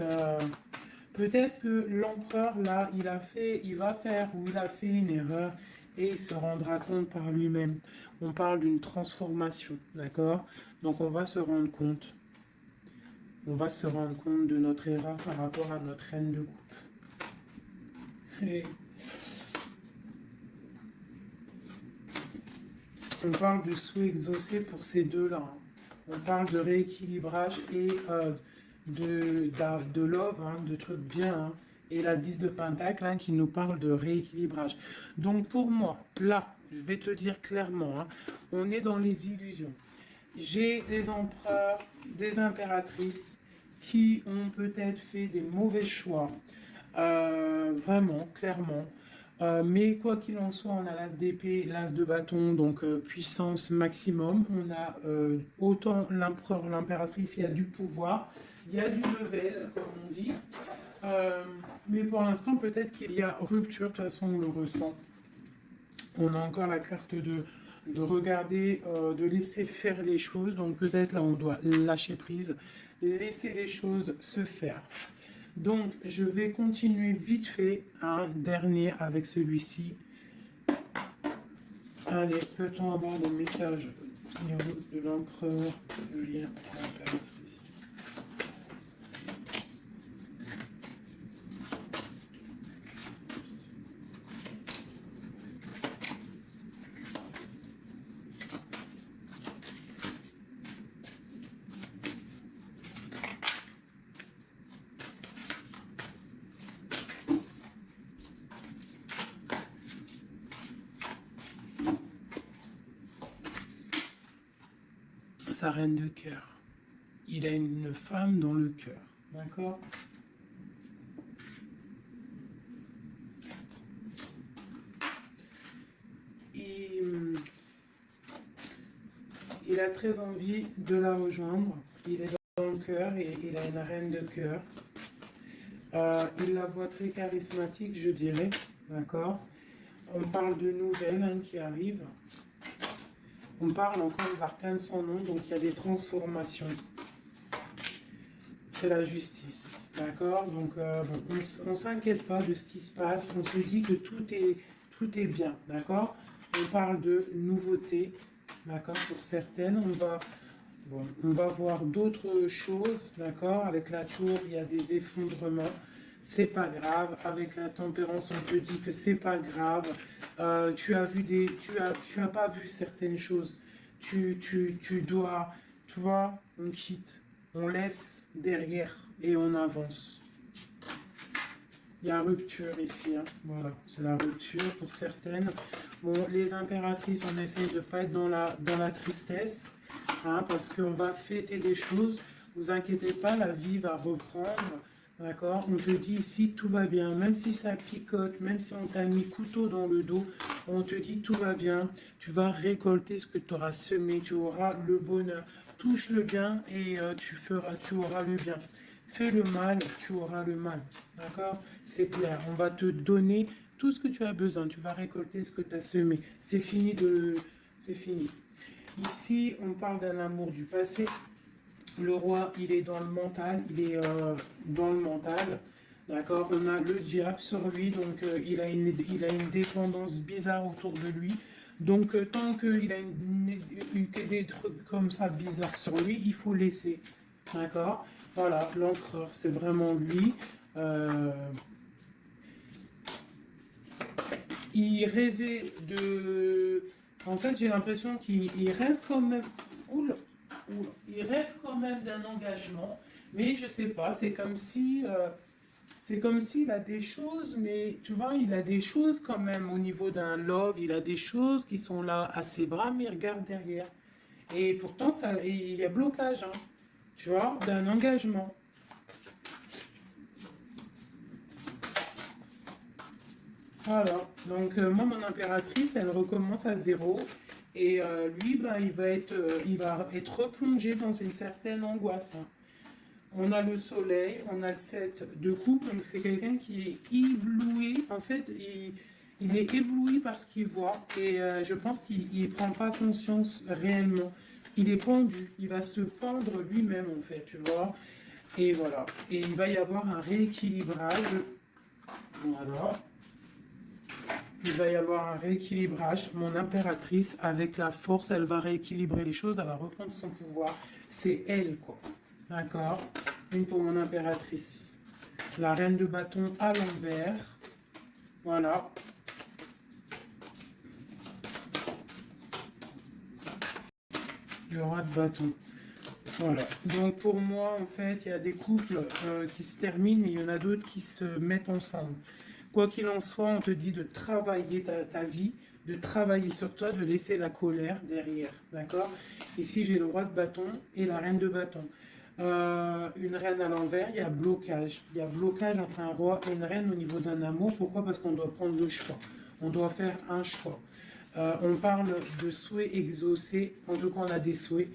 peut-être que l'empereur, là, il va faire ou il a fait une erreur et il se rendra compte par lui-même. On parle d'une transformation, d'accord? Donc on va se rendre compte. On va se rendre compte de notre erreur par rapport à notre reine de coupe. Et on parle de souhait exaucé pour ces deux-là, hein. On parle de rééquilibrage et de love, hein, de trucs bien, hein, et la 10 de Pentacle, hein, qui nous parle de rééquilibrage. Donc pour moi, là, je vais te dire clairement, hein, on est dans les illusions. J'ai des empereurs, des impératrices qui ont peut-être fait des mauvais choix, vraiment, clairement. Mais quoi qu'il en soit, on a l'as d'épée, l'as de bâton, donc puissance maximum. On a autant l'empereur, l'impératrice, il y a du pouvoir, il y a du level, comme on dit. Mais pour l'instant, peut-être qu'il y a rupture, de toute façon, on le ressent. On a encore la carte de regarder, de laisser faire les choses. Donc peut-être là, on doit lâcher prise, laisser les choses se faire. Donc, je vais continuer vite fait un dernier avec celui-ci. Allez, peut-on avoir des messages au niveau de l'empereur, le lien à l'impératrice? sa reine de cœur. Il a une femme dans le cœur. D'accord? Il a très envie de la rejoindre. Il est dans le cœur et il a une reine de cœur. Il la voit très charismatique, je dirais. D'accord? On parle de nouvelles qui arrivent. On parle encore de l'arcane sans nom, donc il y a des transformations. C'est la justice. D'accord? Donc bon, on ne s'inquiète pas de ce qui se passe. On se dit que tout est bien. D'accord? On parle de nouveautés. D'accord? Pour certaines, on va voir d'autres choses. D'accord? Avec la tour, il y a des effondrements. C'est pas grave. Avec la tempérance, on te dit que c'est pas grave. Tu as pas vu certaines choses. Tu dois, tu vois, on quitte, on laisse derrière et on avance. Il y a rupture ici, hein. Voilà, c'est la rupture pour certaines. Bon, les impératrices, on essaie de ne pas être dans la tristesse, hein, parce qu'on va fêter des choses. Vous inquiétez pas, la vie va reprendre. D'accord? On te dit ici, tout va bien. Même si ça picote, même si on t'a mis couteau dans le dos, on te dit tout va bien. Tu vas récolter ce que tu auras semé. Tu auras le bonheur. Touche le bien et tu auras le bien. Fais le mal, tu auras le mal. D'accord? C'est clair. On va te donner tout ce que tu as besoin. Tu vas récolter ce que tu as semé. C'est fini. C'est fini. Ici, on parle d'un amour du passé. Le roi, il est dans le mental. Il est dans le mental. D'accord? On a le diable sur lui. Donc, il a une dépendance bizarre autour de lui. Donc, tant qu'il a des trucs comme ça bizarres sur lui, il faut laisser. D'accord? Voilà, l'empereur, c'est vraiment lui. Il rêvait de... En fait, j'ai l'impression qu'il rêve quand même... Oula, il rêve quand même d'un engagement, mais je sais pas, c'est comme si... c'est comme s'il a des choses, mais tu vois, il a des choses quand même au niveau d'un love, il a des choses qui sont là à ses bras, mais il regarde derrière. Et pourtant, il y a blocage, hein, tu vois, d'un engagement. Voilà, donc moi, mon impératrice, elle recommence à zéro. Et lui, ben, il va être replongé dans une certaine angoisse, hein. On a le soleil, on a le 7 de coupe, donc c'est quelqu'un qui est ébloui. En fait, il est ébloui par ce qu'il voit. Et je pense qu'il ne prend pas conscience réellement. Il est pendu, il va se pendre lui-même, en fait, tu vois. Et voilà. Et il va y avoir un rééquilibrage. Voilà. Il va y avoir un rééquilibrage. Mon impératrice, avec la force, elle va rééquilibrer les choses, elle va reprendre son pouvoir. C'est elle, quoi. D'accord? Une pour mon impératrice. La reine de bâton à l'envers. Voilà. Le roi de bâton. Voilà. Donc pour moi, en fait, il y a des couples qui se terminent et il y en a d'autres qui se mettent ensemble. Quoi qu'il en soit, on te dit de travailler ta vie, de travailler sur toi, de laisser la colère derrière. D'accord? Ici, j'ai le roi de bâton et la reine de bâton. Une reine à l'envers, il y a blocage. Il y a blocage entre un roi et une reine au niveau d'un amour. Pourquoi? Parce qu'on doit prendre le choix. On doit faire un choix. On parle de souhaits exaucés. En tout cas, on a des souhaits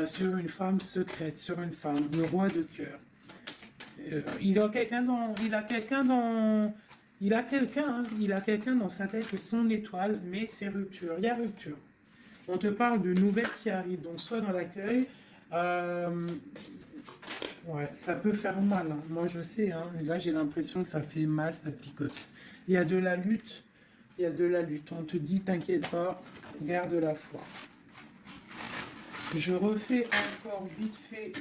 sur une femme secrète, sur une femme, le roi de cœur. Il a quelqu'un dans sa tête et son étoile, mais c'est rupture. Il y a rupture. On te parle de nouvelles qui arrivent, donc soit dans l'accueil. Ouais, ça peut faire mal, hein. Moi, je sais, hein. Là, j'ai l'impression que ça fait mal, ça picote. Il y a de la lutte. Il y a de la lutte. On te dit, t'inquiète pas, garde la foi. Je refais encore vite fait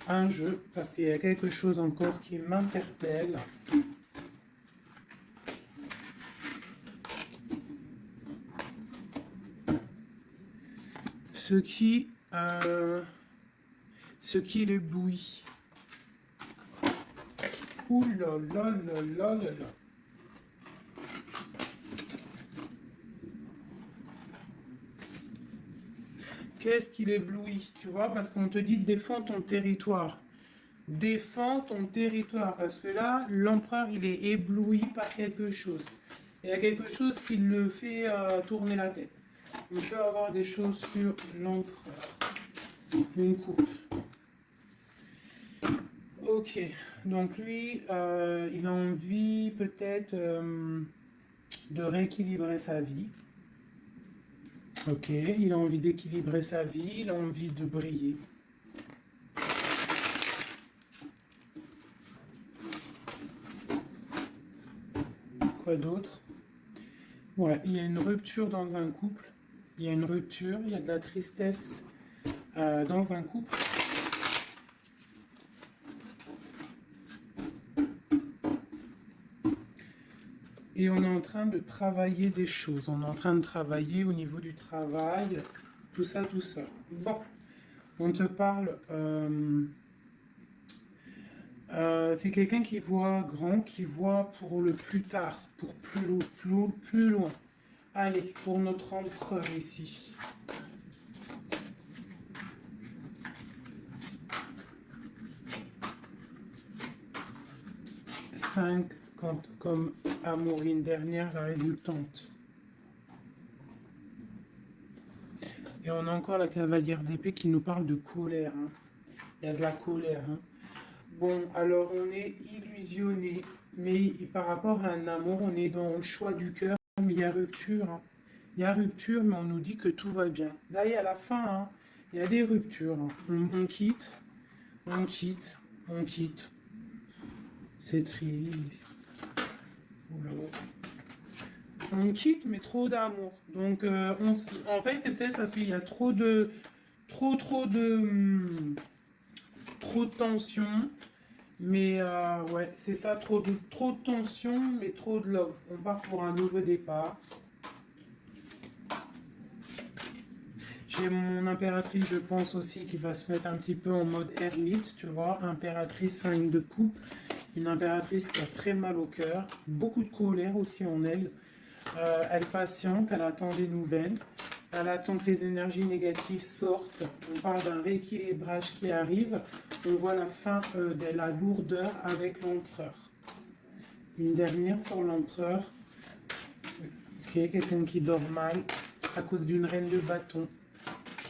un jeu, parce qu'il y a quelque chose encore qui m'interpelle. Ce qui l'éblouit. Ouh là là là là là là. Qu'est-ce qui l'éblouit, tu vois? Parce qu'on te dit défends ton territoire. Défends ton territoire. Parce que là, l'empereur, il est ébloui par quelque chose. Il y a quelque chose qui le fait tourner la tête. On peut avoir des choses sur l'empereur. Une coupe. Ok, donc lui, il a envie peut-être de rééquilibrer sa vie. Ok, il a envie d'équilibrer sa vie, il a envie de briller. Quoi d'autre? Ouais, il y a une rupture dans un couple. Il y a une rupture, il y a de la tristesse dans un couple. Et on est en train de travailler des choses. On est en train de travailler au niveau du travail, tout ça, tout ça. Bon, on te parle... c'est quelqu'un qui voit grand, qui voit pour le plus tard, pour plus loin. Allez, pour notre empereur ici. 5 comme Amorine dernière, la résultante. Et on a encore la cavalière d'épée qui nous parle de colère. Hein. Il y a de la colère. Hein. Bon, alors on est illusionné, mais par rapport à un amour, on est dans le choix du cœur, mais il y a rupture. Hein. Il y a rupture, mais on nous dit que tout va bien. Là, il y a la fin, hein. Il y a des ruptures. Hein. On quitte, on quitte, on quitte. C'est triste. Oula. On quitte, mais trop d'amour. Donc, en fait, c'est peut-être parce qu'il y a trop de tension. Mais ouais, c'est ça, trop de tension, mais trop de love. On part pour un nouveau départ. J'ai mon impératrice, je pense aussi, qui va se mettre un petit peu en mode ermite, tu vois. Impératrice 5 de coupe. Une impératrice qui a très mal au cœur. Beaucoup de colère aussi en elle. Elle patiente, elle attend des nouvelles. Elle attend que les énergies négatives sortent. On parle d'un rééquilibrage qui arrive. On voit la fin de la lourdeur avec l'empereur. Une dernière sur l'empereur. Ok, quelqu'un qui dort mal à cause d'une reine de bâton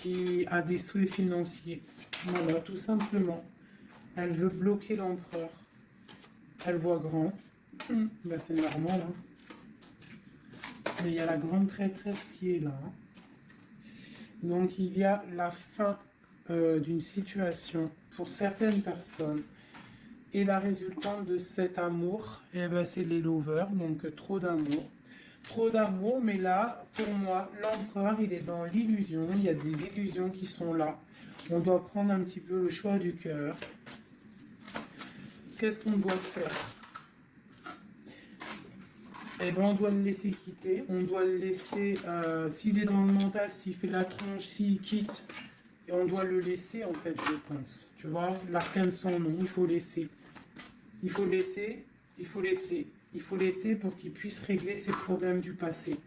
qui a des souhaits financiers. Voilà, tout simplement. Elle veut bloquer l'empereur. Elle voit grand. Ben, c'est normal. Hein. Mais il y a la grande traîtresse qui est là. Hein. Donc il y a la fin d'une situation pour certaines personnes. Et la résultante de cet amour, eh ben, c'est les lovers, donc trop d'amour. Trop d'amour, mais là, pour moi, l'empereur, il est dans l'illusion. Il y a des illusions qui sont là. On doit prendre un petit peu le choix du cœur. Qu'est-ce qu'on doit faire? Eh ben, on doit le laisser quitter. On doit le laisser, s'il est dans le mental, s'il fait la tronche, s'il quitte, et on doit le laisser, en fait, je pense. Tu vois, l'arcane sans nom, il faut laisser. Il faut laisser, il faut laisser. Il faut laisser pour qu'il puisse régler ses problèmes du passé.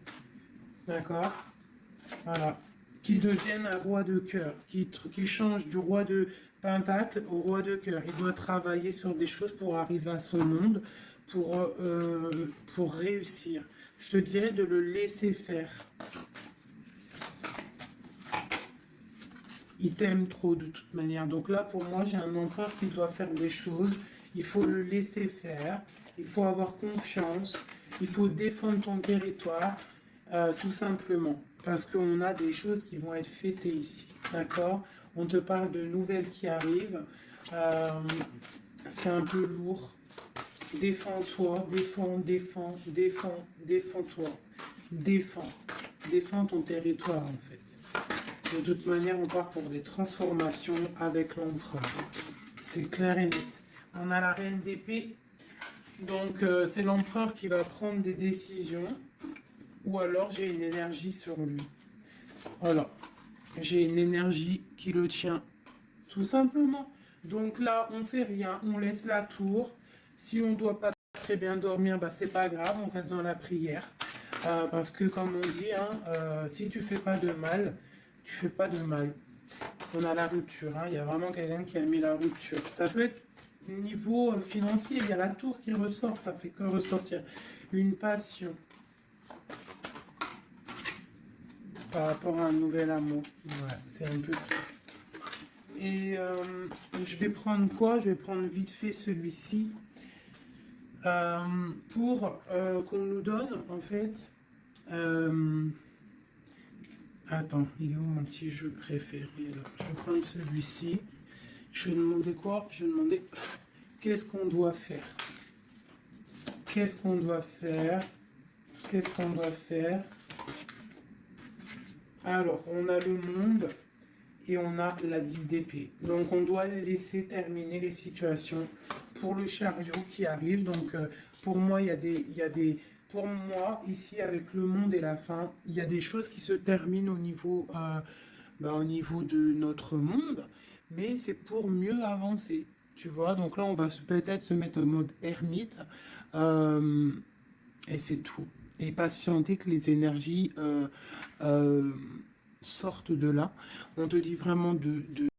D'accord? Voilà. Qu'il devienne un roi de cœur. Qu'il change du roi de pentacle au roi de cœur. Il doit travailler sur des choses pour arriver à son monde, pour réussir. Je te dirais de le laisser faire. Il t'aime trop de toute manière. Donc là, pour moi, j'ai un empereur qui doit faire des choses. Il faut le laisser faire. Il faut avoir confiance. Il faut défendre ton territoire, tout simplement. Parce qu'on a des choses qui vont être fêtées ici. D'accord? On te parle de nouvelles qui arrivent. C'est un peu lourd. Défends-toi, défends-toi. Défends ton territoire, en fait. De toute manière, on part pour des transformations avec l'empereur. C'est clair et net. On a la reine d'épée. Donc, c'est l'empereur qui va prendre des décisions. Ou alors, j'ai une énergie sur lui. Voilà. J'ai une énergie qui le tient. Tout simplement. Donc là, on fait rien. On laisse la tour. Si on ne doit pas très bien dormir, bah, c'est pas grave. On reste dans la prière. Parce que, comme on dit, hein, si tu fais pas de mal, tu fais pas de mal. On a la rupture, hein. Il y a vraiment quelqu'un qui a mis la rupture. Ça peut être niveau financier, il y a la tour qui ressort, ça fait que ressortir une passion par rapport à un nouvel amour. Ouais, c'est un peu triste. Et je vais prendre quoi? Je vais prendre vite fait celui-ci pour qu'on nous donne en fait. Attends, il est où mon petit jeu préféré là? Je vais prendre celui-ci. Je vais demander quoi? Je vais demander qu'est-ce qu'on doit faire? Qu'est-ce qu'on doit faire? Qu'est-ce qu'on doit faire? Alors, on a le monde et on a la 10 d'épée. Donc, on doit laisser terminer les situations pour le chariot qui arrive. Donc, pour moi, pour moi, ici, avec le monde et la fin, il y a des choses qui se terminent au niveau de notre monde, mais c'est pour mieux avancer. Tu vois, donc là, on va peut-être se mettre en mode ermite, euh, et c'est tout. Et patienter que les énergies euh, sortent de là. On te dit vraiment de